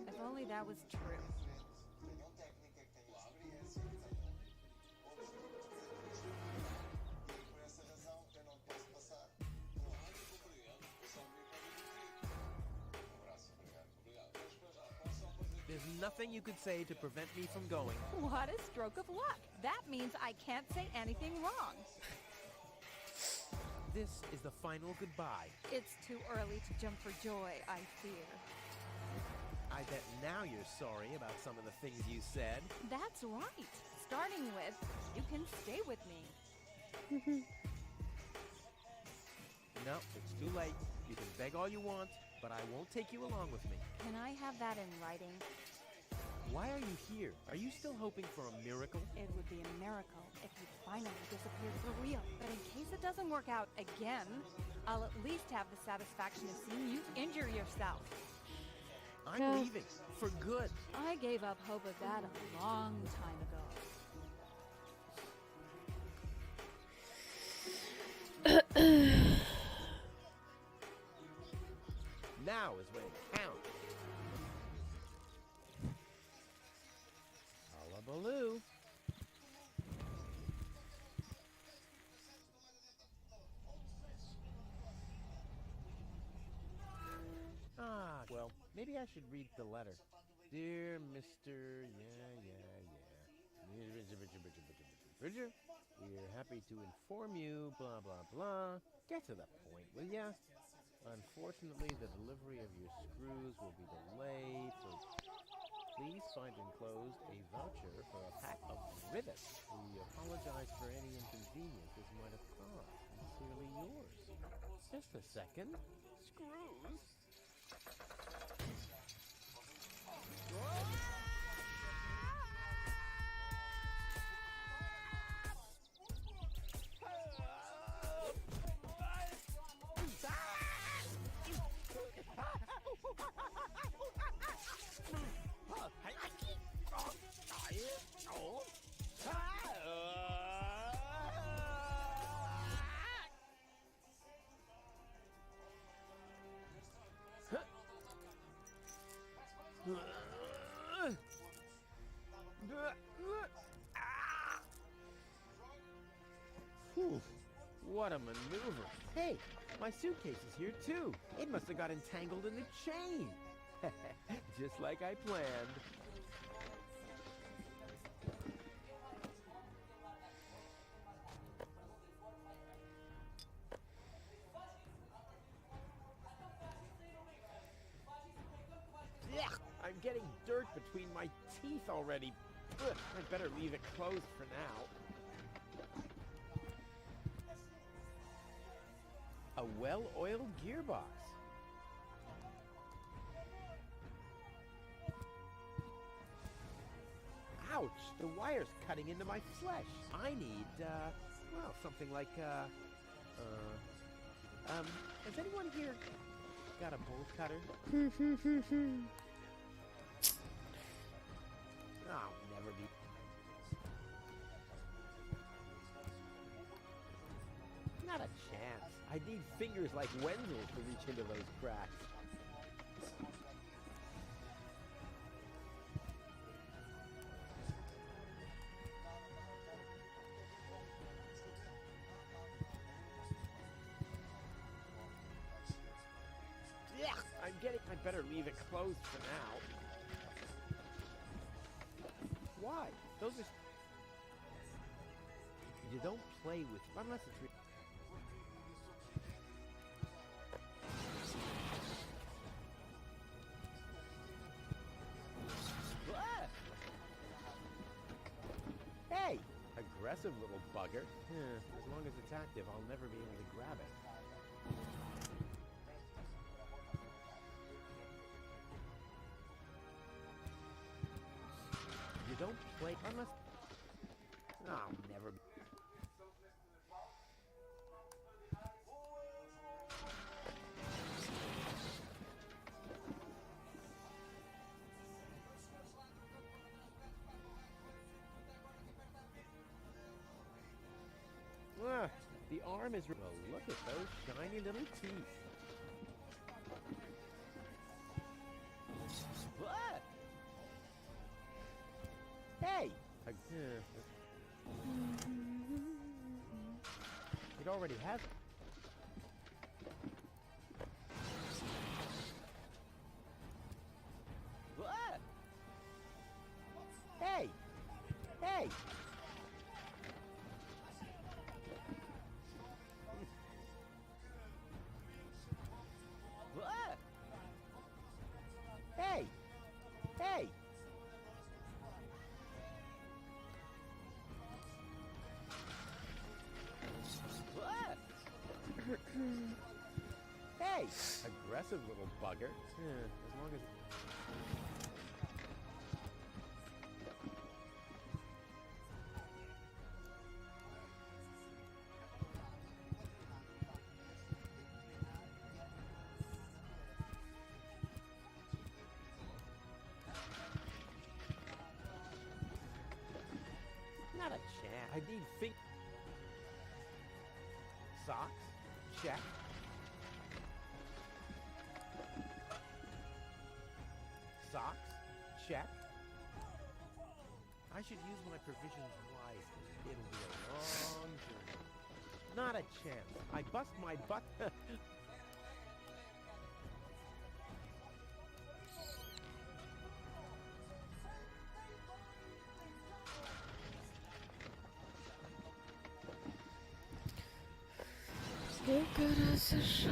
If only that was true. There's nothing you could say to prevent me from going. What a stroke of luck. That means I can't say anything wrong. This is the final goodbye. It's too early to jump for joy, I fear. I bet now you're sorry about some of the things you said. That's right. Starting with, you can stay with me. No, it's too late. You can beg all you want, but I won't take you along with me. Can I have that in writing? Why are you here? Are you still hoping for a miracle? It would be a miracle if you finally disappeared for real. But in case it doesn't work out again, I'll at least have the satisfaction of seeing you injure yourself. I'm leaving. For good. I gave up hope of that a long time ago. Now is when it counts. Hullabaloo. Well, maybe I should read the letter. Dear Mr. Bridger, we're happy to inform you, blah, blah, blah. Get to the point, will ya? Unfortunately, the delivery of your screws will be delayed, so please find enclosed a voucher for a pack of rivets. We apologize for any inconvenience this might have caused. Sincerely yours. Just a second. Screws? Whew, what a maneuver. Hey, my suitcase is here too. It must have got entangled in the chain. Just like I planned. Ugh, I'm getting dirt between my teeth already. Ugh, I'd better leave it closed for now. A well-oiled gearbox. Ouch! The wire's cutting into my flesh. I need, well, something like, has anyone here got a bolt cutter? I'll never be... Not a chance. I need fingers like Wenzel's to reach into those cracks. Yeah, I'd better leave it closed for now. Why? Those are... You don't play with... Unless it's... Hey! Aggressive little bugger. As long as it's active, I'll never be able to grab it. You don't play unless... I'll never be... The arm is... Well, look at those shiny little teeth. What? Hey! It already has... What? Hey! Hey! What? Hey! Hey, aggressive little bugger. Yeah, as long as... Not a chance. I need socks? Check. Socks? Check. I should use my provisions wisely. It'll be a long journey. Not a chance. I bust my butt. Que caraças.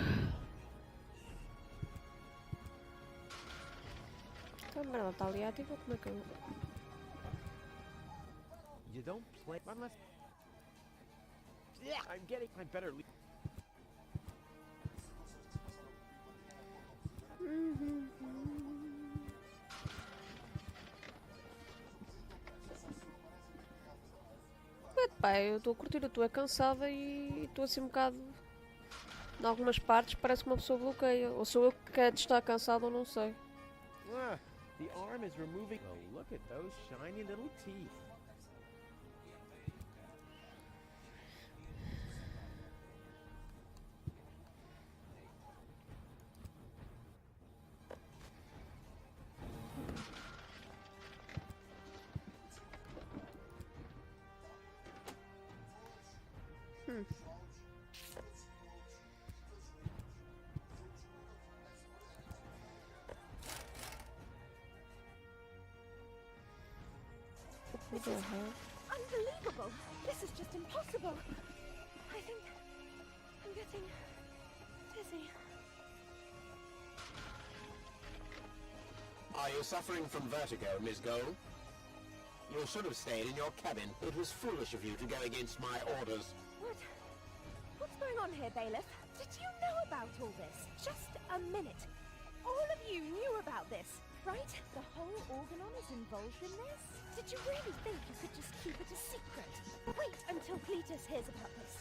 Então, mas ela está ali ativa, como é que eu... You don't play unless... Yeah, I'm getting... I better leave. Pá, eu estou a curtir, eu estou cansada e estou assim um bocado... Em algumas partes parece que uma pessoa bloqueia. Ou sou eu que quero estar cansado ou não sei. Ah, the arm is removing... Oh, look at those shiny little teeth. What the hell? Unbelievable! This is just impossible! I think I'm getting dizzy. Are you suffering from vertigo, Miss Gold? You should have stayed in your cabin. It was foolish of you to go against my orders. What's going on here, Bailiff? Did you know about all this? Just a minute. All of you knew about this, right? The whole Organon is involved in this? Did you really think you could just keep it a secret? Wait until Cletus hears about this.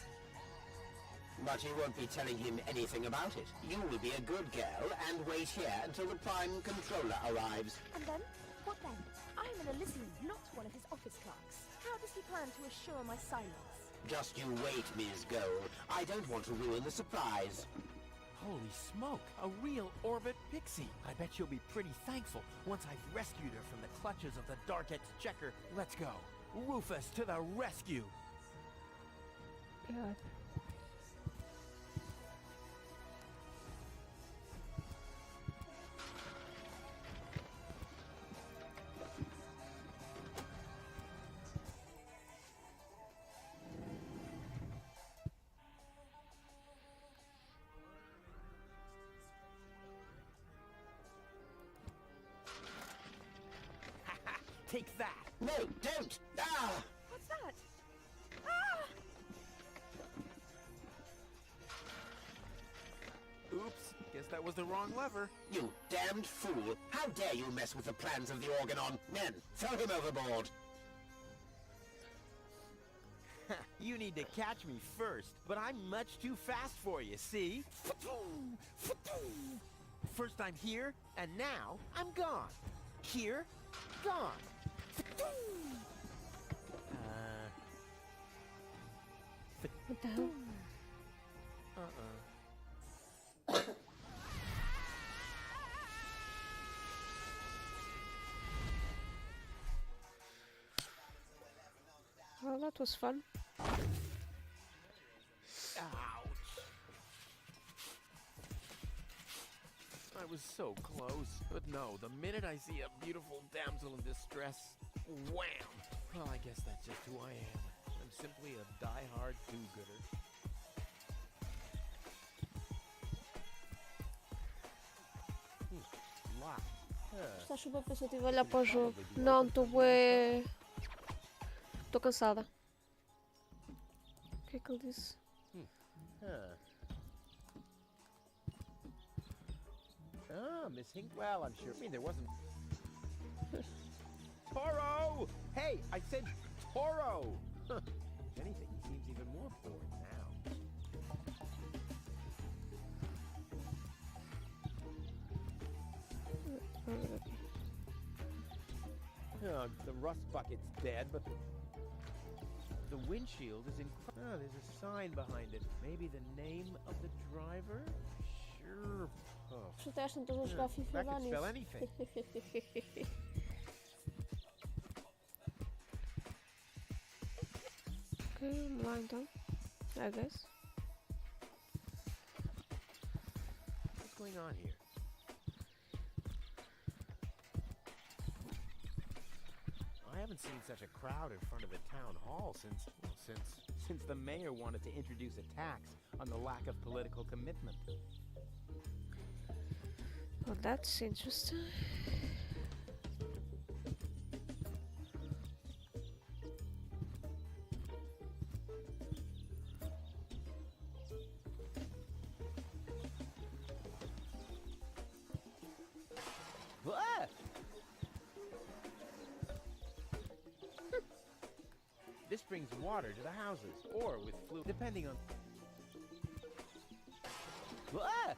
But you won't be telling him anything about it. You will be a good girl and wait here until the Prime Controller arrives. And then? What then? I'm an Elysium, not one of his office clerks. How does he plan to assure my silence? Just you wait, Ms. Gold. I don't want to ruin the surprise. Holy smoke, a real orbit pixie. I bet you'll be pretty thankful once I've rescued her from the clutches of the Dark Exchequer. Let's go. Rufus to the rescue. God. Take that. No, don't! Ah! What's that? Ah! Oops, guess that was the wrong lever. You damned fool! How dare you mess with the plans of the Organon? Men, throw him overboard! You need to catch me first, but I'm much too fast for you, see? First I'm here, and now I'm gone. Here, gone. What the hell? Well, that was fun. Ouch. I was so close. But no, the minute I see a beautiful damsel in distress, wham! Well, I guess that's just who I am. I'm simply a die-hard do-gooder. Lock. Está chuva pensativa a olhar para o jogo. Não, estou bué... Estou cansada. O que é que ele disse? missing? Well, I'm sure. I mean, there wasn't. Toro! Hey, I said Toro! Huh. If anything, he seems even more bored now. Oh, the rust bucket's dead, but the windshield is oh, there's a sign behind it. Maybe the name of the driver? Sure. Oh. Os testes não estão a jogar FIFA That lá could spell nisso. anything. Ok, vamos lá então. I guess. What's going on here? I haven't seen such a crowd in front of the town hall since the mayor wanted to introduce a tax on the lack of political commitment. Well, that's interesting. Ah! This brings water to the houses, or with fluid, depending on... Ah!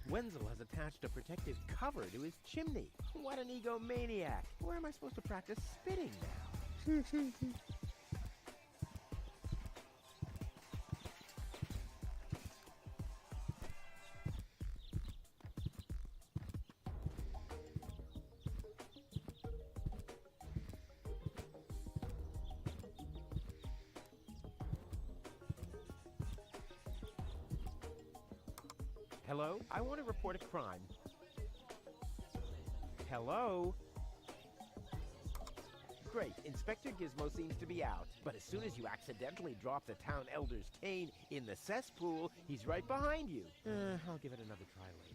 Wenzel has attached a protective cover to his chimney. What an egomaniac! Where am I supposed to practice spitting now? Hello? I want to report a crime. Hello? Great. Inspector Gizmo seems to be out. But as soon as you accidentally drop the town elder's cane in the cesspool, he's right behind you. I'll give it another try later.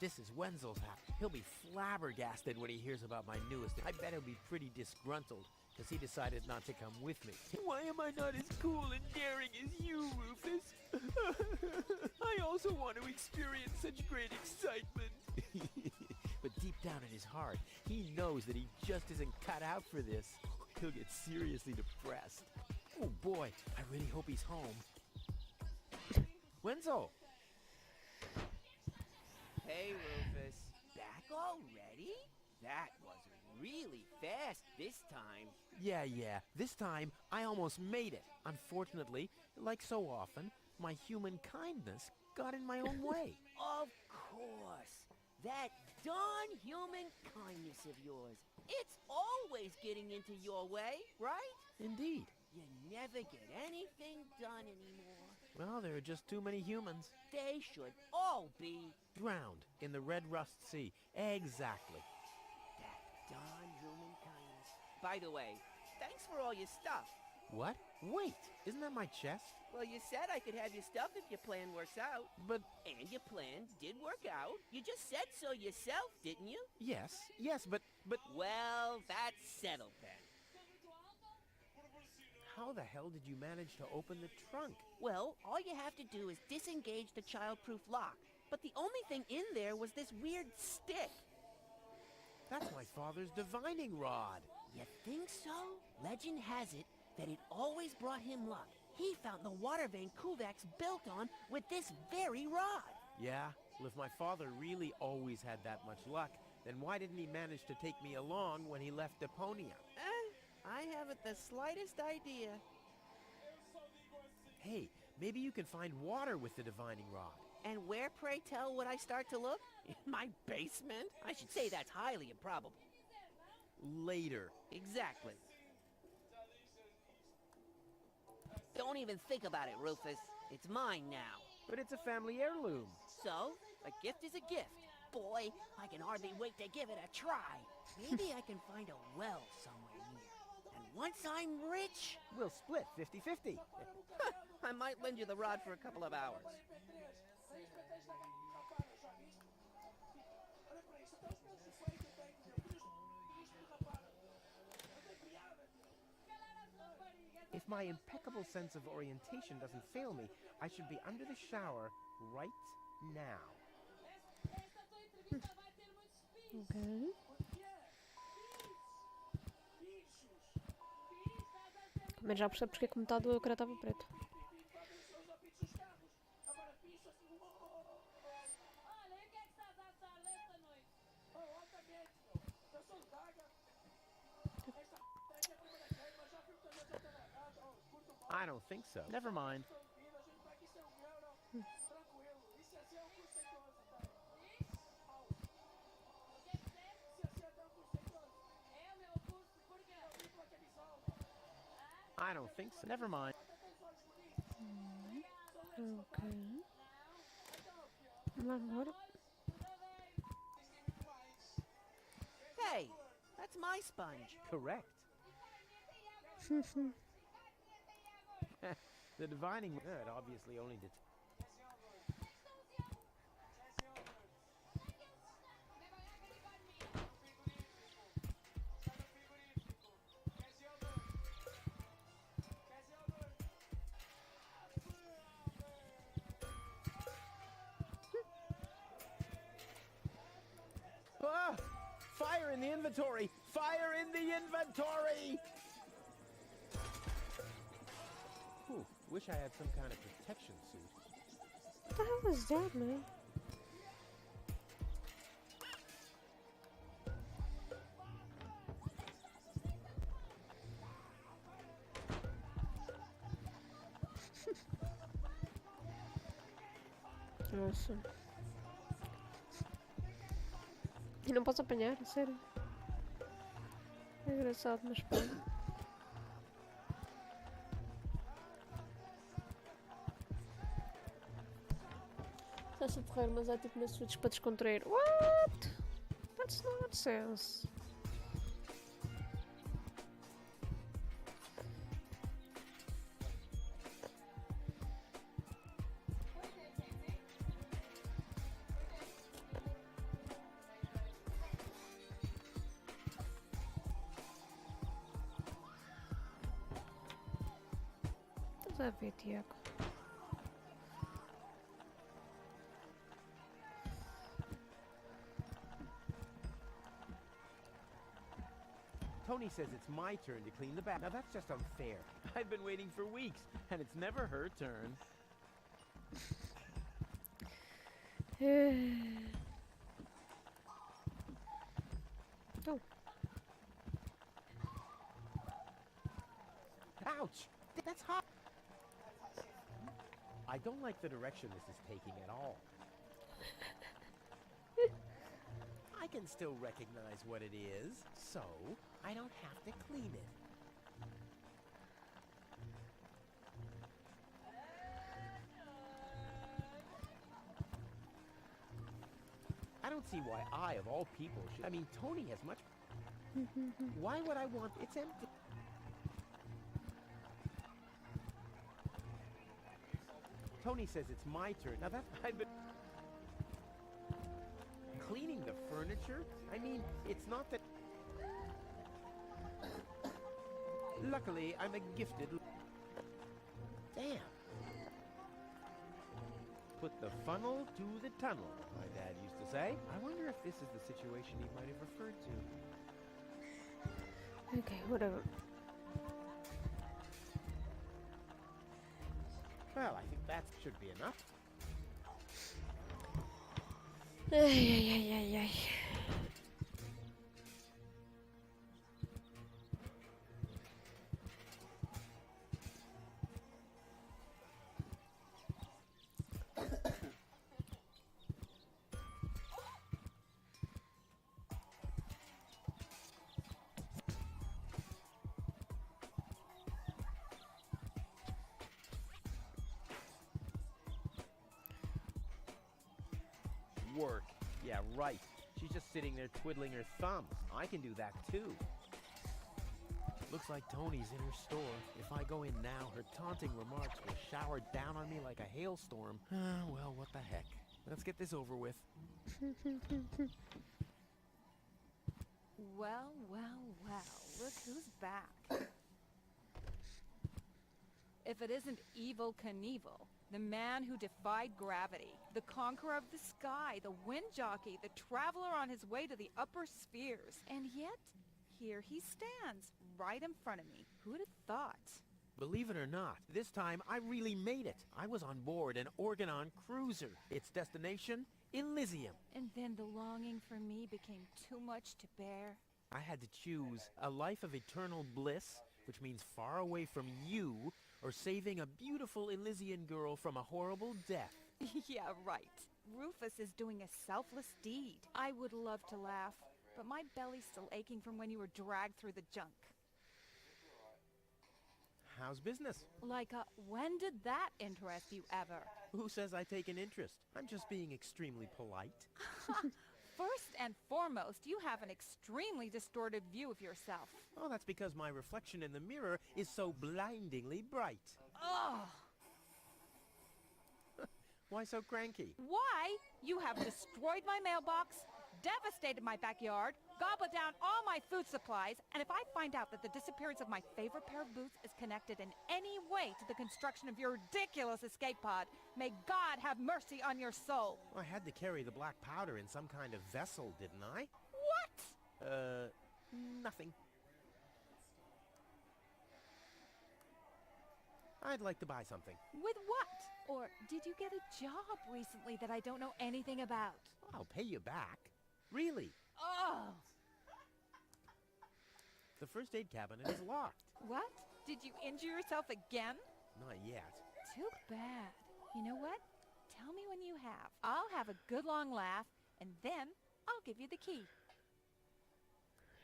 This is Wenzel's house. He'll be flabbergasted when he hears about my newest. I bet he'll be pretty disgruntled, because he decided not to come with me. Why am I not as cool and daring as you, Rufus? I also want to experience such great excitement. But deep down in his heart, he knows that he just isn't cut out for this. He'll get seriously depressed. Oh boy, I really hope he's home. Wenzel! Hey, Rufus. Back already? That was really fast this time. Yeah. This time, I almost made it. Unfortunately, like so often, my human kindness got in my own way. Of course. That darn human kindness of yours. It's always getting into your way, right? Indeed. You never get anything done anymore. Well, there are just too many humans. They should all be Drowned in the red rust sea. Exactly. that darn human kindness. By the way, thanks for all your stuff. What? Wait, isn't that my chest? Well, you said I could have your stuff if your plan works out. But And your plan did work out. You just said so yourself, didn't you? yes, but Well, that's settled then. how the hell did you manage to open the trunk? Well, all you have to do is disengage the child-proof lock. But the only thing in there was this weird stick. That's my father's divining rod. You think so? Legend has it that it always brought him luck. He found the water vein Kuvak's built on with this very rod. Yeah, well, if my father really always had that much luck, then why didn't he manage to take me along when he left Deponia? I haven't the slightest idea. Hey, maybe you can find water with the divining rod. And where, pray tell, would I start to look? In my basement? I should say that's highly improbable. Later. Exactly. Don't even think about it, Rufus. It's mine now. But it's a family heirloom. So, a gift is a gift. Boy, I can hardly wait to give it a try. Maybe I can find a well somewhere near. And once I'm rich, We'll split 50-50. I might lend you the rod for a couple of hours. my impeccable sense of orientation doesn't fail me, I should be under the shower right now. Ok. Mas já percebo porque é que metade do ecrã estava preto. I don't think so. Never mind. I don't think so. Never mind. Ok. Vamos lá embora. Hey, that's my sponge. Correct. The divining good obviously only did. Ah! Fire in the inventory! Fire in the inventory! Whew, wish I had some kind of protection suit. What the hell is that, man? Nossa. E não posso apanhar, sério. É engraçado, mas pronto. Está-se a porrer, mas é tipo na Switch para descontrair. What? That's nonsense. Estás a ver, Tiago? Tony says it's my turn to clean the bath. Now that's just unfair. I've been waiting for weeks, and it's never her turn. Oh. Ouch! That's hot! I don't like the direction this is taking at all. I can still recognize what it is, so I don't have to clean it. I don't see why I, of all people, should... I mean, Tony has much... Why would I want... It's empty. Tony says it's my turn. Now that's... I've been... Cleaning the furniture? I mean, it's not that... Luckily, I'm a gifted... Damn. Put the funnel to the tunnel, my dad used to say. I wonder if this is the situation he might have referred to. Okay, whatever. Well, I think that should be enough. Ai, ai, ai, ai, ai. Work. Yeah, right. She's just sitting there twiddling her thumbs. I can do that too. Looks like Tony's in her store. If I go in now, her taunting remarks will shower down on me like a hailstorm. Well, what the heck. Let's get this over with. Well, well, well. Look who's back. if it isn't Evil Knievel, the man who defied gravity, the conqueror of the sky, the wind jockey, the traveler on his way to the upper spheres. And yet, here he stands, right in front of me. Who'd have thought? Believe it or not, this time I really made it. I was on board an Organon cruiser. Its destination, Elysium. And then the longing for me became too much to bear. I had to choose a life of eternal bliss, which means far away from you, or saving a beautiful Elysian girl from a horrible death. Yeah, right. Rufus is doing a selfless deed. I would love to laugh, but my belly's still aching from when you were dragged through the junk. How's business? Like, when did that interest you ever? Who says I take an interest? I'm just being extremely polite. First and foremost, you have an extremely distorted view of yourself. Oh, that's because my reflection in the mirror is so blindingly bright. Ugh! Why so cranky? Why? You have destroyed my mailbox, devastated my backyard, gobbled down all my food supplies, and if I find out that the disappearance of my favorite pair of boots is connected in any way to the construction of your ridiculous escape pod, may God have mercy on your soul. I had to carry the black powder in some kind of vessel, didn't I? What? Nothing. I'd like to buy something. With what? Or did you get a job recently that I don't know anything about? I'll pay you back. Really? Oh! The first aid cabinet is locked. What? Did you injure yourself again? Not yet. Too bad. You know what? Tell me when you have. I'll have a good long laugh, and then I'll give you the key.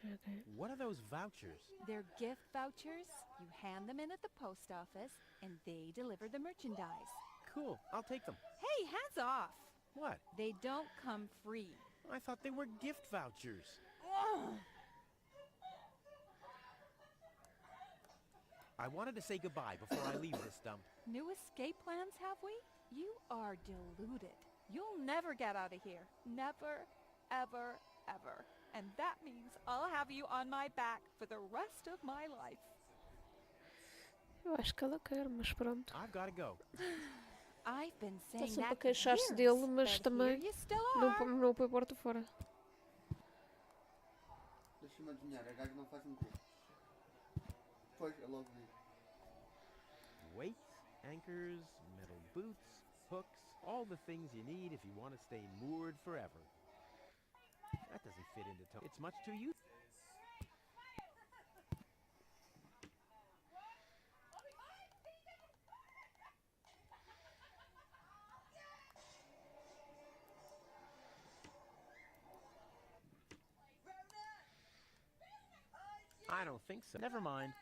Okay. What are those vouchers? They're gift vouchers. You hand them in at the post office, and they deliver the merchandise. Cool. I'll take them. Hey, hands off! What? They don't come free. I thought they were gift vouchers. Ugh. I wanted to say goodbye before I leave this dump. New escape plans, have we? You are deluded. You'll never get out of here. Never, ever, ever. And that means I'll have you on my back for the rest of my life. Eu acho que ela quer, mas pronto. I've got to go. I've been Está saying sempre a that for queixar-se years, dele, mas but também here you still não, are. não põe a porta fora. Deixa-me adivinhar, a gaja não faz motor. Pois, é logo vi. Weights, anchors, metal boots, hooks, all the things you need if you want to stay moored forever. That doesn't fit into tow. It's much too useful. I don't think so. Never mind.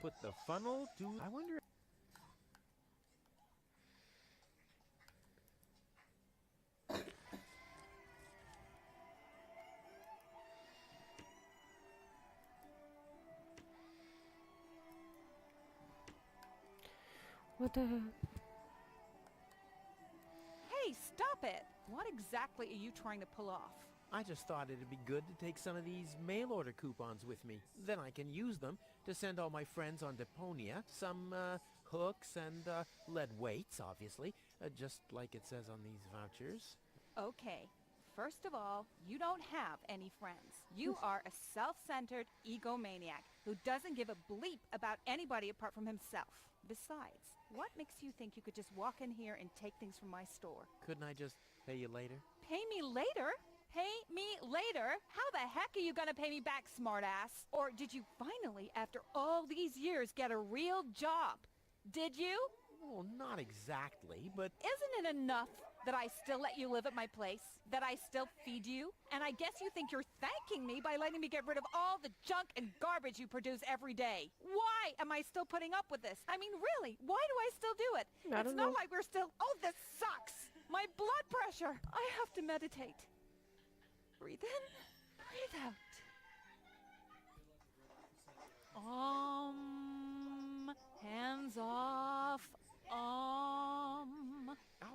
Put the funnel to... I wonder... What the hell? Hey, stop it! What exactly are you trying to pull off? I just thought it'd be good to take some of these mail order coupons with me. Then I can use them to send all my friends on Deponia some hooks and lead weights, obviously, just like it says on these vouchers. Okay, first of all, you don't have any friends. You are a self-centered egomaniac who doesn't give a bleep about anybody apart from himself. Besides, what makes you think you could just walk in here and take things from my store? Couldn't I just pay you later? Pay me later? Pay me later? How the heck are you gonna pay me back, smartass? Or did you finally, after all these years, get a real job? Did you? Well, not exactly, but... Isn't it enough that I still let you live at my place? That I still feed you? And I guess you think you're thanking me by letting me get rid of all the junk and garbage you produce every day. Why am I still putting up with this? I mean, really, why do I still do it? I It's don't not know. like we're still... Oh, this sucks! My blood pressure! I have to meditate. Breathe in, breathe out. Hands off. All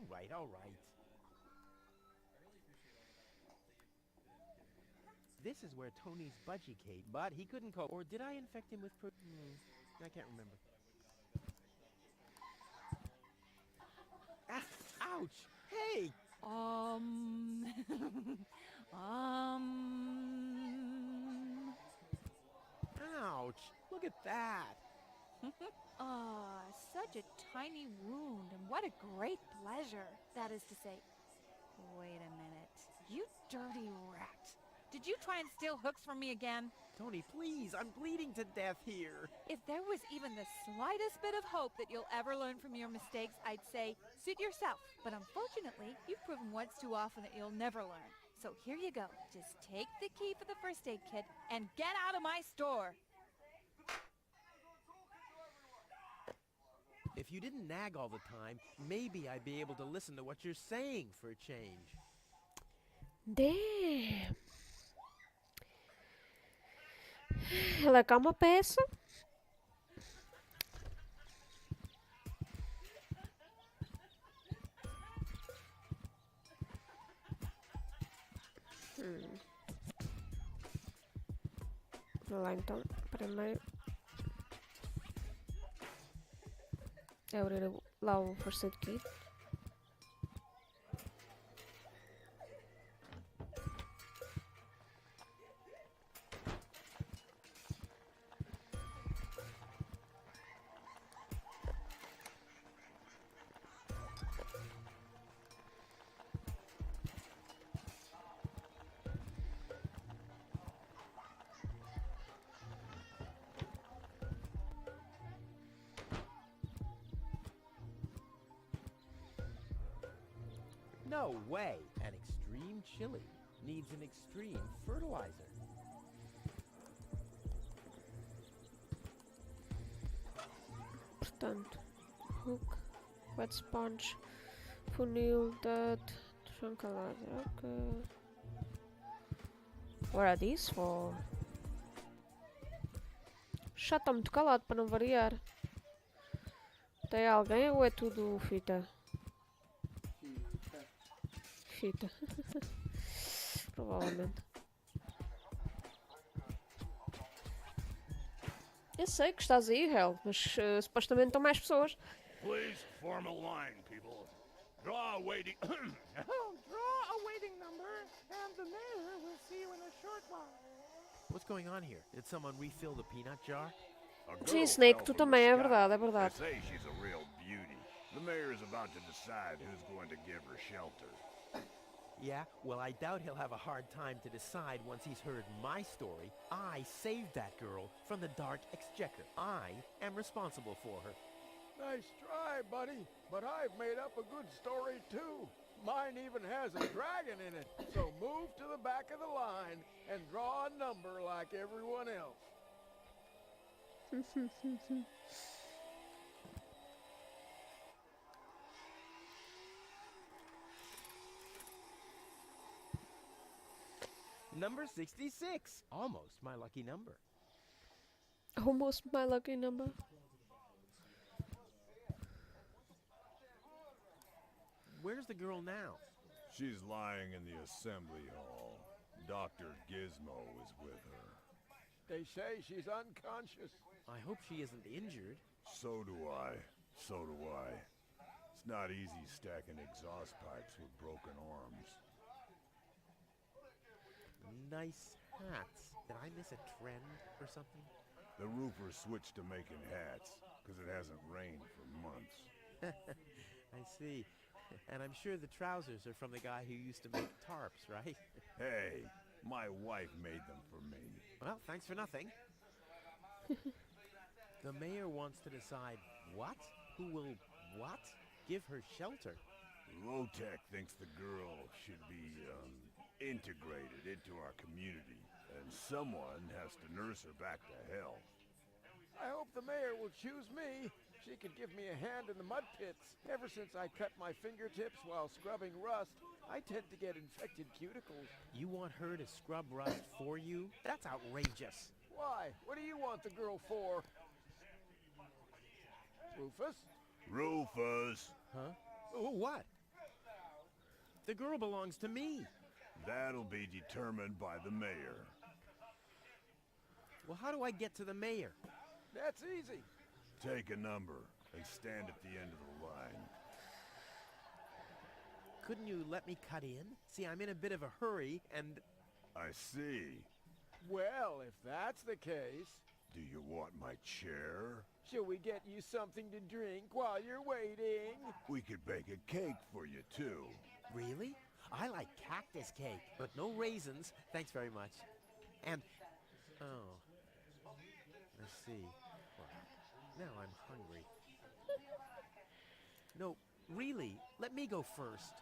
right, all right. This is where Tony's budgie came, but he couldn't cope. Or did I infect him with I can't remember. Ah, ouch! Hey! Ouch! Look at that! Ah, such a tiny wound, and what a great pleasure. That is to say, wait a minute. You dirty rat. Did you try and steal hooks from me again? Tony, please! I'm bleeding to death here! If there was even the slightest bit of hope that you'll ever learn from your mistakes, I'd say, suit yourself. But unfortunately, you've proven once too often that you'll never learn. So here you go. Just take the key for the first aid kit and get out of my store. If you didn't nag all the time, maybe I'd be able to listen to what you're saying for a change. Damn. Ela quer uma peça. Vamos lá então, primeiro abrir lá o first aid kit. No way! An extreme chili needs an extreme fertilizer. Portanto, hook, wet sponge, funil, dud, tranquilizer. Okay. What are these for? Já está muito calado para não variar. Tem alguém ou é tudo fita? Fita. Provavelmente. Eu sei que estás aí, Hel, mas supostamente estão mais pessoas. Please form a line, people. Draw a waiting... Draw a waiting number, and the mayor will see you in a short while. What's going on here? Did someone refill the peanut jar? Sim, Snake, tu também, é verdade, é They verdade. say she's a real beauty. The mayor is about to decide who's going to give her shelter. Yeah, well, I doubt he'll have a hard time to decide once he's heard my story. I saved that girl from the dark exchequer. I am responsible for her. Nice try, buddy, but I've made up a good story, too. Mine even has a dragon in it, so move to the back of the line and draw a number like everyone else. Number 66. Almost my lucky number. Almost my lucky number. Where's the girl now? She's lying in the assembly hall. Dr. Gizmo is with her. They say she's unconscious. I hope she isn't injured. So do I. So do I. It's not easy stacking exhaust pipes with broken arms. Nice hats. Did I miss a trend or something? The roofers switched to making hats, because it hasn't rained for months. I see. And I'm sure the trousers are from the guy who used to make tarps, right? Hey, my wife made them for me. Well, thanks for nothing. The mayor wants to decide what? Who will what? Give her shelter. Low-Tech thinks the girl should be, integrated into our community, and someone has to nurse her back to health. I hope the mayor will choose me. She could give me a hand in the mud pits. Ever since I cut my fingertips while scrubbing rust, I tend to get infected cuticles. You want her to scrub rust for you? That's outrageous. Why? What do you want the girl for? Rufus? Rufus! Huh? Oh, what? The girl belongs to me. That'll be determined by the mayor. Well, how do I get to the mayor? That's easy. Take a number and stand at the end of the line. Couldn't you let me cut in? See, I'm in a bit of a hurry, and... I see. Well, if that's the case, Do you want my chair? shall we get you something to drink while you're waiting? We could bake a cake for you, too. Really? I like cactus cake, but no raisins. Thanks very much. And... oh. I see. Well, now I'm hungry. No, really, let me go first.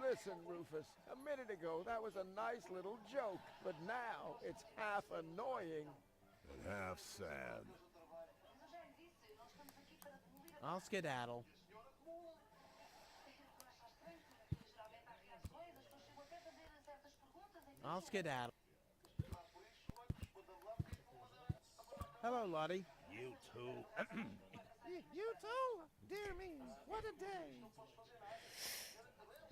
Listen, Rufus, a minute ago that was a nice little joke, but now it's half annoying. And half sad. I'll skedaddle. I'll skedaddle. Hello, Lottie. You too. You too? Dear me, what a day.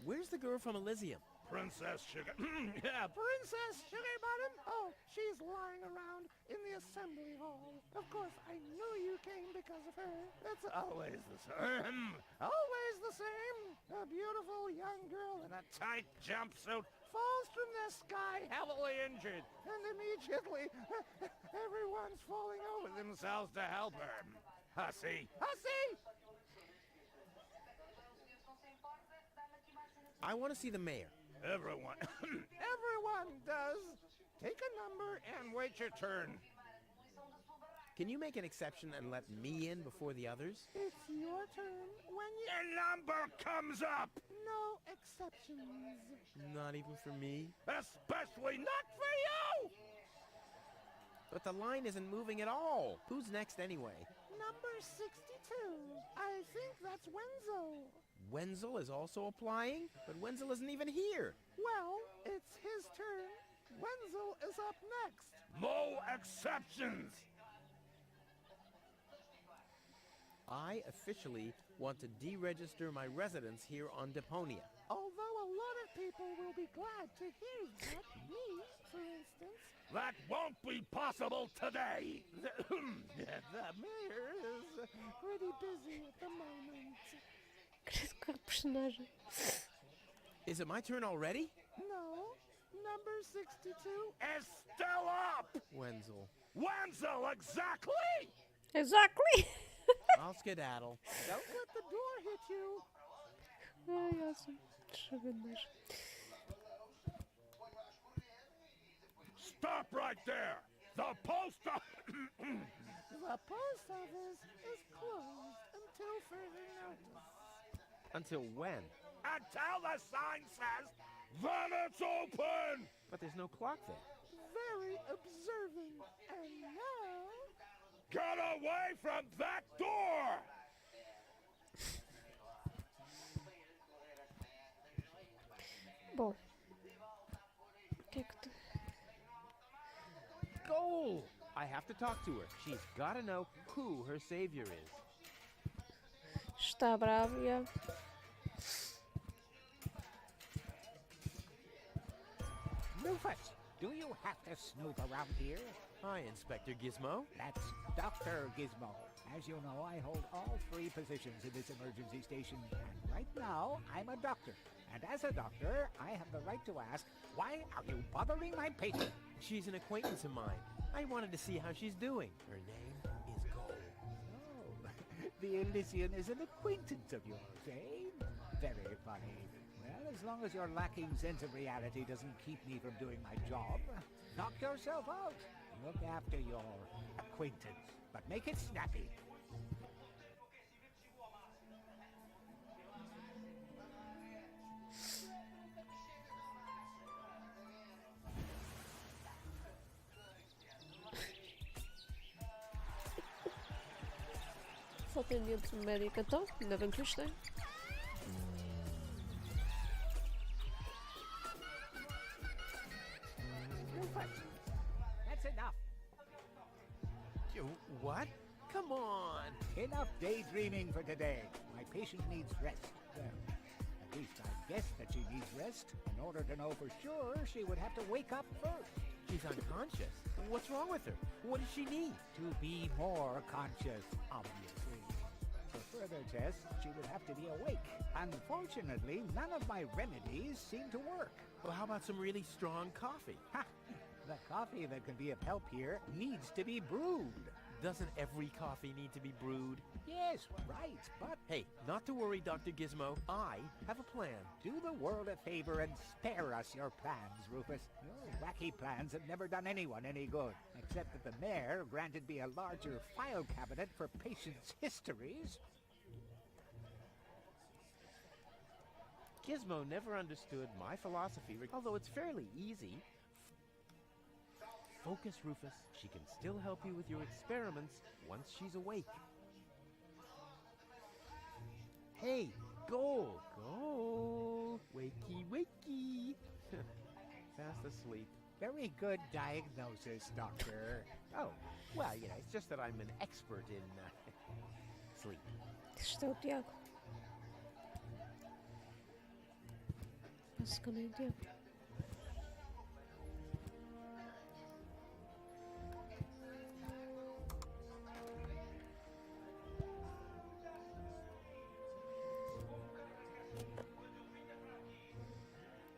Where's the girl from Elysium? Princess Sugar. Yeah, Princess Sugar Bottom? Oh, she's lying around in the assembly hall. Of course, I knew you came because of her. It's Always the same. always the same. A beautiful young girl in a Tight jumpsuit. falls from the sky heavily injured. And immediately, everyone's falling over Themselves to help her. Hussy. Hussy! I want to see the mayor. Everyone. Everyone does. Take a number and wait your turn. Can you make an exception and let me in before the others? It's your turn when you... Your number comes up. No exceptions. Not even for me? Especially not for you. But the line isn't moving at all. Who's next anyway? Number 62. I think that's Wenzel. Wenzel is also applying? But Wenzel isn't even here. Well, it's his turn. Wenzel is up next. No exceptions. I officially want to deregister my residence here on Deponia. Although a lot of people will be glad to hear that. Me, for instance. That won't be possible today. The mayor is pretty busy at the moment. Personagem. Is it my turn already? No, number 62. Is still up. Wenzel. Wenzel, exactly. Exactly. I'll skedaddle. Don't let the door hit you. Ai, awesome. Deixa eu ver mais. Stop right there. The post The post office is closed until further notice. Until when? Until the sign says, then it's open. But there's no clock there. Very observant. And now... Get away from that door. Bom. O que é que tu... Goal! I have to talk to her. She's gotta know who her savior is. Está bravo, já. Rufus, do you have to snoop around here? Hi, Inspector Gizmo. That's Dr. Gizmo. As you know, I hold all 3 positions in this emergency station, and right now, I'm a doctor. And as a doctor, I have the right to ask, why are you bothering my patient? She's an acquaintance of mine. I wanted to see how she's doing. Her name is Gold. Oh, the Elysium is an acquaintance of yours, eh? Very funny. Well, as long as your lacking sense of reality doesn't keep me from doing my job, knock yourself out. Look after your acquaintance, but make it snappy. Só tem dentro de médico então, ainda bem que os tem. That's enough. What? Come on! Enough daydreaming for today. My patient needs rest. Well, at least I guess that she needs rest. In order to know for sure, she would have to wake up first. She's unconscious. What's wrong with her? What does she need? To be more conscious, obviously. For further tests, she would have to be awake. Unfortunately, none of my remedies seem to work. Well, how about some really strong coffee? Ha! The coffee that can be of help here needs to be brewed. Doesn't every coffee need to be brewed? Yes, right, but Hey, not to worry, Dr. Gizmo. I have a plan. do the world a favor and spare us your plans, Rufus. Your wacky plans have never done anyone any good, except that the mayor granted me a larger file cabinet for patients' histories. Gizmo never understood my philosophy, although it's fairly easy. Focus, Rufus. She can still help you with your experiments once she's awake. Hey, goal! Goal! Wakey, wakey! Fast asleep. Very good diagnosis, Doctor. Oh, well, you know, it's just that I'm an expert in sleep. Isto é o Tiago. Basicamente, Tiago.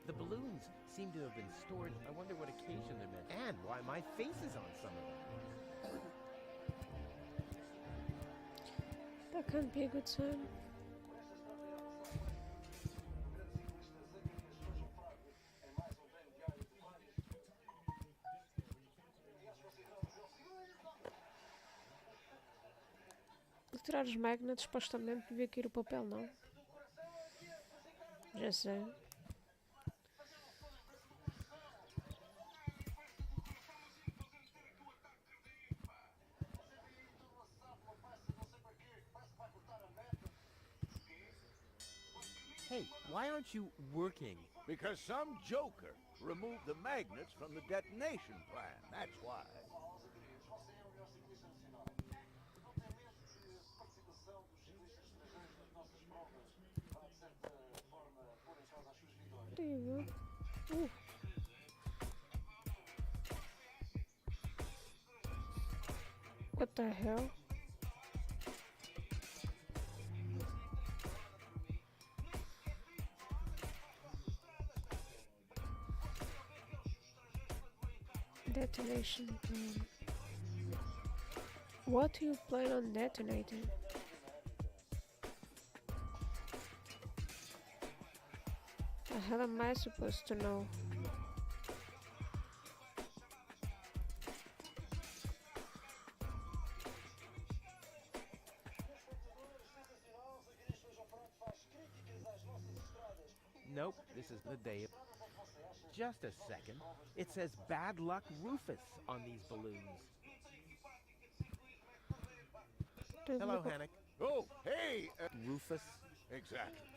The balloons seem to have been stored. I wonder what occasion they're meant, and why my face is on some of them. That can't be a good sign. Tirar os magnets, supostamente devia cair o papel, não? Já sei. Hey, why aren't you working? Because some joker removed the magnets from the detonation plan, that's why. There you go. Ooh. What the hell? Detonation plan. What do you plan on detonating? The hell am I supposed to know? Nope, this is the day. Just a second. It says bad luck Rufus on these balloons. Hello, Hannock. Oh, hey! Rufus. Exactly.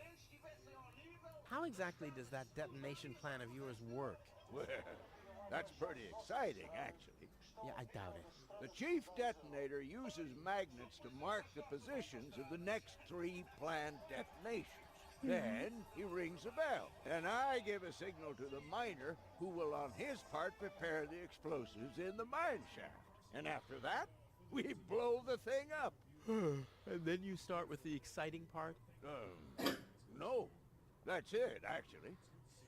How exactly does that detonation plan of yours work? Well, that's pretty exciting, actually. Yeah, I doubt it. The chief detonator uses magnets to mark the positions of the next 3 planned detonations. Then he rings a bell, and I give a signal to the miner who will on his part prepare the explosives in the mine shaft. And after that, we blow the thing up. And then you start with the exciting part? No. That's it, actually.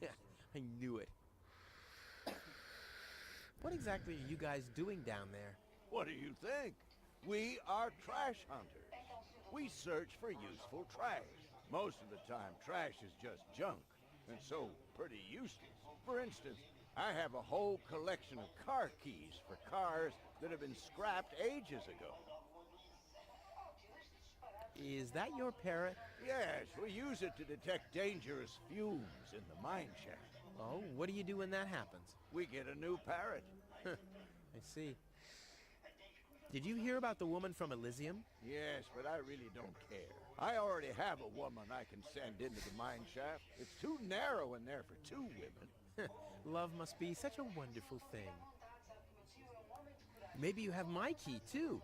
Yeah, I knew it. What exactly are you guys doing down there? What do you think? We are trash hunters. We search for useful trash. Most of the time, trash is just junk, and so pretty useless. For instance, I have a whole collection of car keys for cars that have been scrapped ages ago. Is that your parrot? Yes, we use it to detect dangerous fumes in the mine shaft. Oh, what do you do when that happens? We get a new parrot. I see. Did you hear about the woman from Elysium? Yes, but I really don't care. I already have a woman I can send into the mine shaft. It's too narrow in there for 2 women. Love must be such a wonderful thing. Maybe you have my key, too.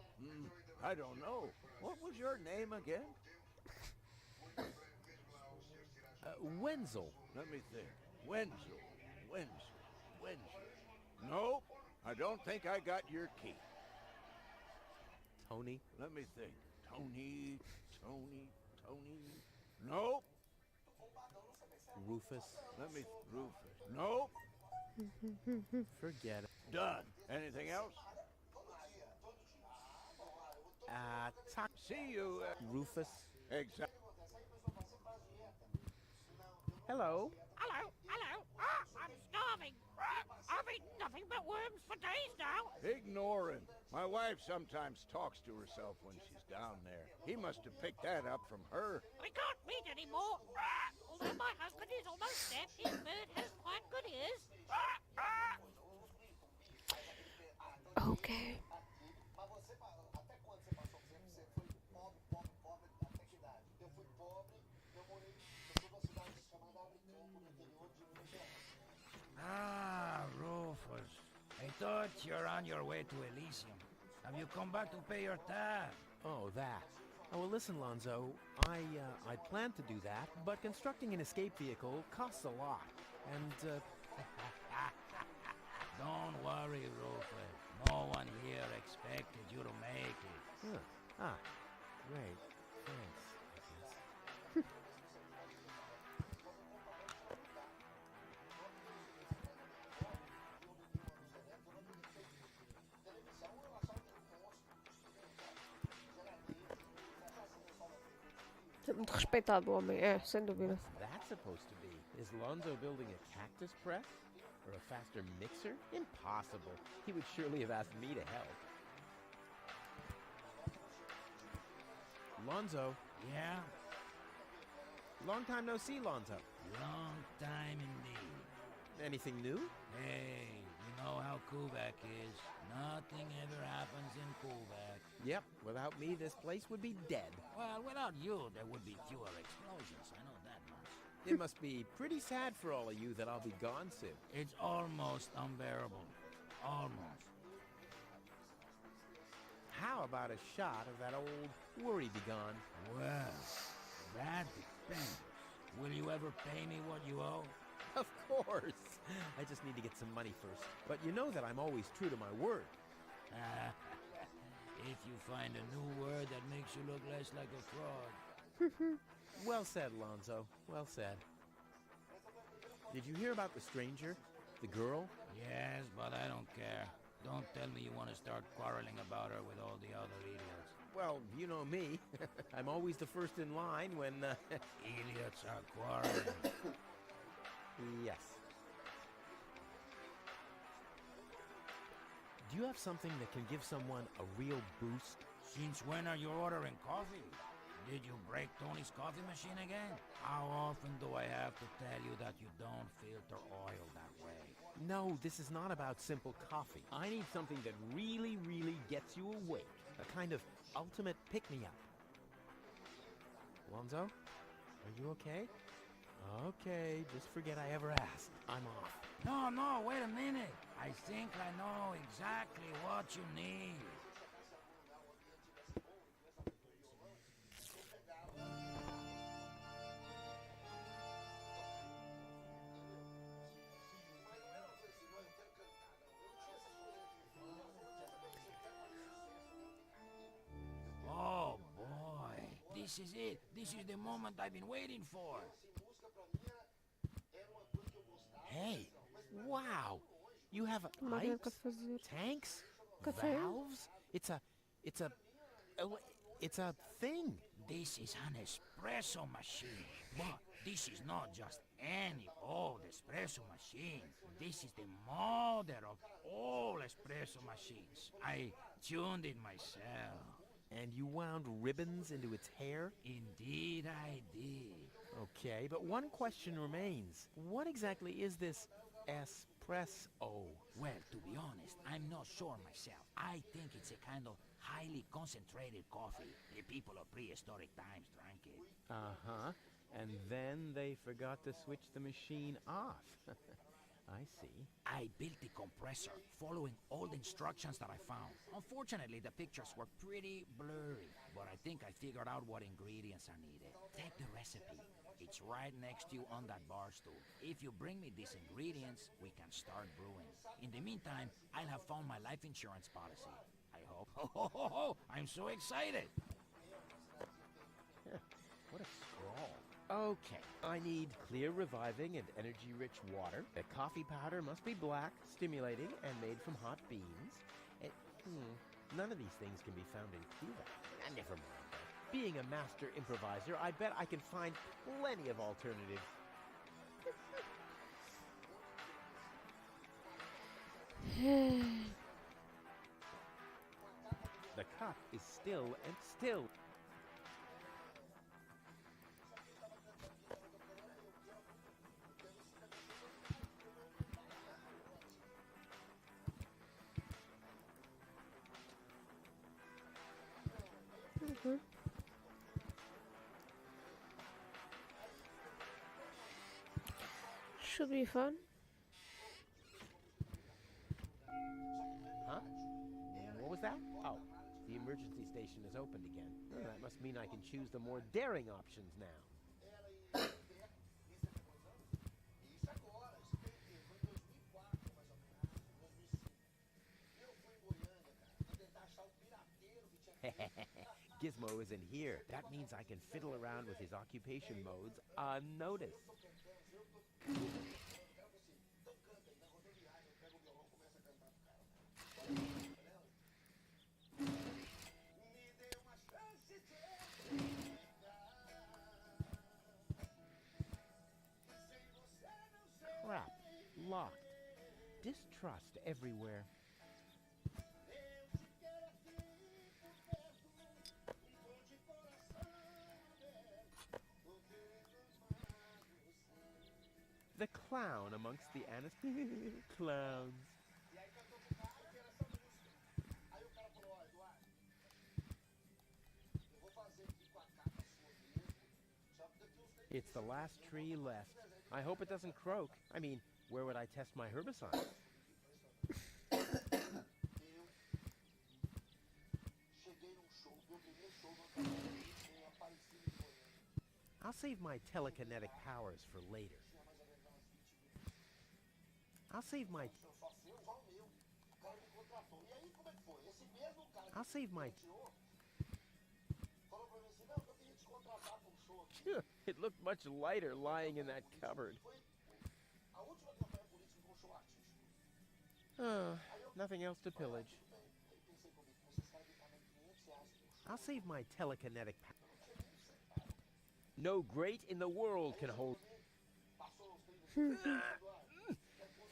I don't know. What was your name again? Wenzel. Let me think. Wenzel. Nope. I don't think I got your key. Tony? Let me think. Tony. Nope. Rufus? Rufus. Nope. Forget it. Done. Anything else? See you. Rufus? Exactly. Hello? Hello. I'm starving. I've eaten nothing but worms for days now. Ignore him. My wife sometimes talks to herself when she's down there. He must have picked that up from her. We can't meet anymore. Although my husband is almost deaf, his bird has quite good ears. Okay. Ah, Rufus. I thought you're on your way to Elysium. Have you come back to pay your tab? Oh, that. Oh, well, listen, Lonzo. I planned to do that, but constructing an escape vehicle costs a lot. And, Don't worry, Rufus. No one here expected you to make it. Great. Thanks, I guess. Muito respeitado o homem, é, sem dúvida. What's that supposed to be? Is Lonzo building a cactus press? Or a faster mixer? Impossible. He would surely have asked me to help. Lonzo. Yeah? Long time no see, Lonzo. Long time indeed. Anything new? Hey, you know how Kubak is. Nothing ever happens in Kubak. Yep, without me, this place would be dead. Well, without you, there would be fewer explosions. I know that much. It must be pretty sad for all of you that I'll be gone soon. It's almost unbearable. Almost. How about a shot of that old worry begone? Well, that depends. Will you ever pay me what you owe? Of course. I just need to get some money first. But you know that I'm always true to my word. If you find a new word that makes you look less like a fraud. Well said, Lonzo. Well said. Did you hear about the stranger? The girl? Yes, but I don't care. Don't tell me you want to start quarreling about her with all the other idiots. Well, you know me. I'm always the first in line when... Idiots are quarreling. Yes. Do you have something that can give someone a real boost? Since when are you ordering coffee? Did you break Tony's coffee machine again? How often do I have to tell you that you don't filter oil that way? No, this is not about simple coffee. I need something that really, really gets you awake. A kind of ultimate pick-me-up. Lonzo? Are you okay? Okay, just forget I ever asked. I'm off. No, wait a minute. I think I know exactly what you need. Oh boy, this is it. This is the moment I've been waiting for. Hey, wow! You have pipes, tanks, valves. It's a thing. This is an espresso machine. But this is not just any old espresso machine. This is the mother of all espresso machines. I tuned it myself. And you wound ribbons into its hair? Indeed I did. Okay, but one question remains. What exactly is this espresso? Well, to be honest, I'm not sure myself. I think it's a kind of highly concentrated coffee. The people of prehistoric times drank it. Uh-huh. And then they forgot to switch the machine off. I see. I built the compressor, following all the instructions that I found. Unfortunately, the pictures were pretty blurry, but I think I figured out what ingredients are needed. Take the recipe. It's right next to you on that bar stool. If you bring me these ingredients, we can start brewing. In the meantime, I'll have found my life insurance policy. I hope. Oh, I'm so excited! What a scrawl. Okay, I need clear, reviving, and energy-rich water. The coffee powder must be black, stimulating, and made from hot beans. And, none of these things can be found in Cuba. Never mind, though. Being a master improviser, I bet I can find plenty of alternatives. The cup is still and still. Should be fun. Huh? What was that? Oh, the emergency station is opened again. Oh, that must mean I can choose the more daring options now. Gizmo isn't here. That means I can fiddle around with his occupation modes unnoticed. Crap. Locked. Distrust everywhere. The clown amongst the clowns. It's the last tree left. I hope it doesn't croak. I mean, where would I test my herbicide? I'll save my telekinetic powers for later. I'll save my It looked much lighter lying in that cupboard. Nothing else to pillage. I'll save my telekinetic power. No great in the world can hold.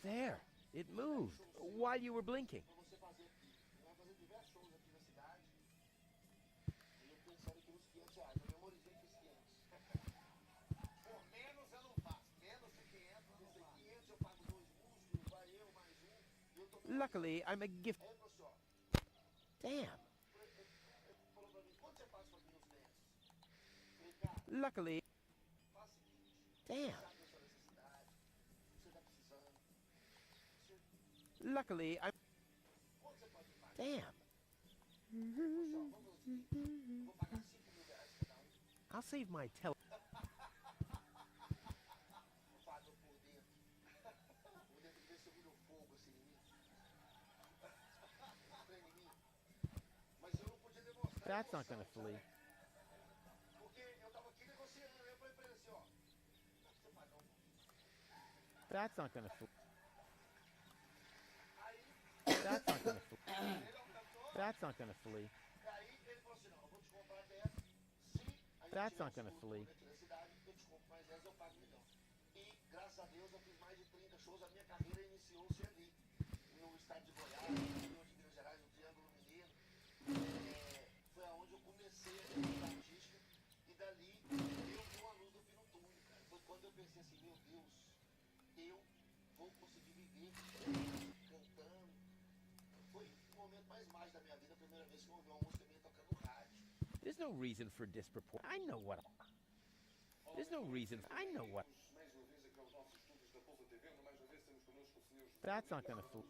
There, it moved while you were blinking. Luckily, I'm a gift. Damn. Luckily. Damn. Luckily, I'm... Damn. I'll save my That's not gonna flee. That's not gonna flee. That's not gonna flee. That's not gonna flee. That's not gonna flee. Graças a Deus eu fiz mais de 30 shows, a minha carreira iniciou-se ali, no estado de Goiás, no interior de Minas Gerais, no Triângulo Mineiro. Foi aonde eu comecei a vida artística e dali eu vi uma luz do fim no túnel, cara. Foi quando eu pensei assim, meu Deus, eu vou conseguir viver cantando. Foi o momento mais mágico da minha vida, a primeira vez que eu ouvi uma música minha tocando no rádio. There's no reason for disproportion. I know what. There's no reason. I know what. That's not gonna fool.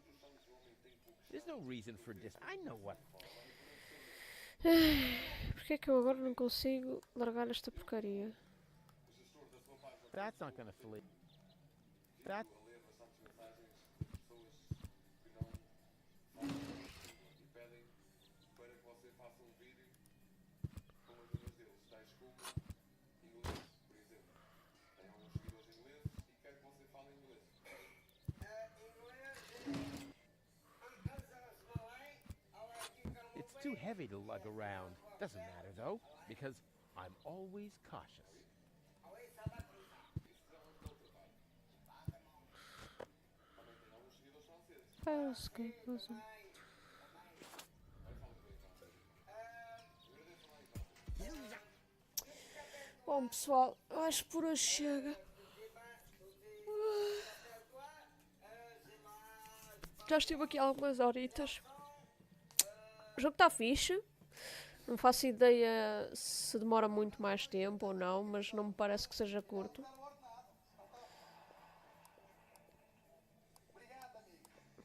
There's no reason for this. I know what. Porquê é que eu agora não consigo largar esta porcaria? That's not gonna fool. That. It's too heavy to lug around. Doesn't matter though, because I'm always cautious. Bom pessoal, eu acho que por hoje chega. Já estive aqui algumas horitas. O jogo está fixe. Não faço ideia se demora muito mais tempo ou não, mas não me parece que seja curto.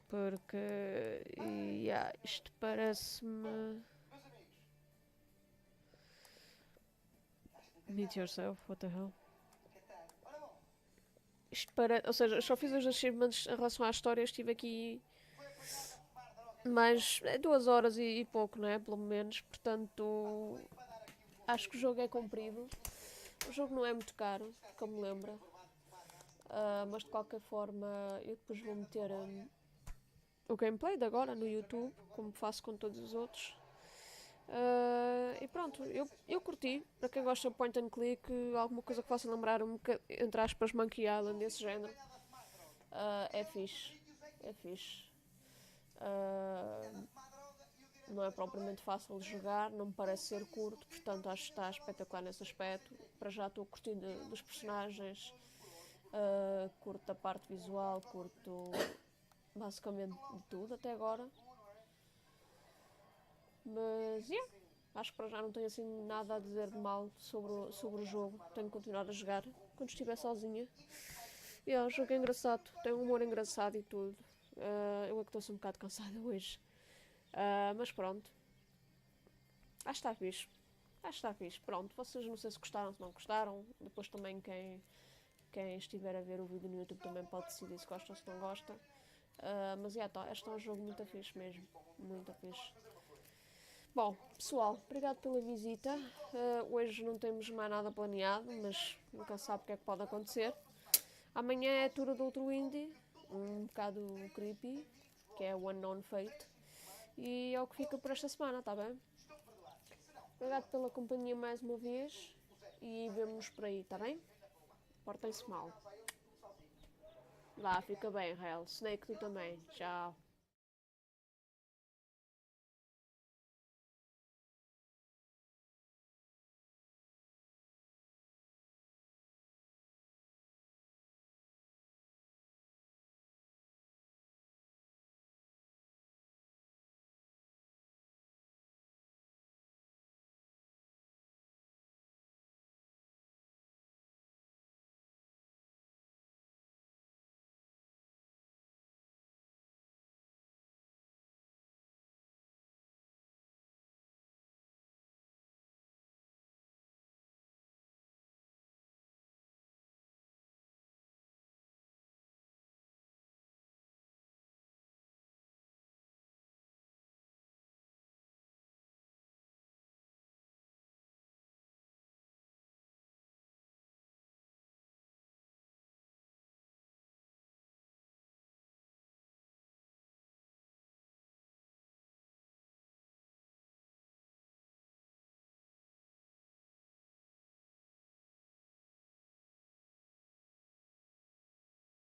Porque isto parece-me... Meet yourself, what the hell? Isto parece... Ou seja, eu só fiz os achievements em relação à história. Estive aqui mais 2 horas e pouco, né? Pelo menos. Portanto, acho que o jogo é comprido. O jogo não é muito caro, como me lembra. Mas de qualquer forma, eu depois vou meter o gameplay de agora no YouTube, como faço com todos os outros. E pronto, eu curti. Para quem gosta de point and click, alguma coisa que possa lembrar entre aspas Monkey Island, desse género, é fixe. É fixe. Não é propriamente fácil de jogar, não me parece ser curto, portanto acho que está espetacular nesse aspecto. Para já estou curtindo dos personagens, curto da parte visual, curto basicamente de tudo até agora. Mas acho que para já não tenho assim nada a dizer de mal sobre o jogo. Tenho que continuar a jogar quando estiver sozinha. O jogo é engraçado, tem um humor engraçado e tudo. Eu é que estou um bocado cansada hoje. Mas pronto. Acho que está fixe. Acho que está fixe. Pronto, vocês não sei se gostaram, se não gostaram. Depois também quem estiver a ver o vídeo no YouTube também pode decidir se gosta ou se não gosta. Mas este é um jogo muito fixe mesmo. Muito fixe. Bom, pessoal, obrigado pela visita. Hoje não temos mais nada planeado, mas nunca se sabe o que é que pode acontecer. Amanhã é a tour do outro indie, um bocado creepy, que é o Unknown Fate. E é o que fica por esta semana, tá bem? Obrigado pela companhia mais uma vez e vemo-nos por aí, tá bem? Portem-se mal. Lá, fica bem, Hell. Snake, tu também. Tchau.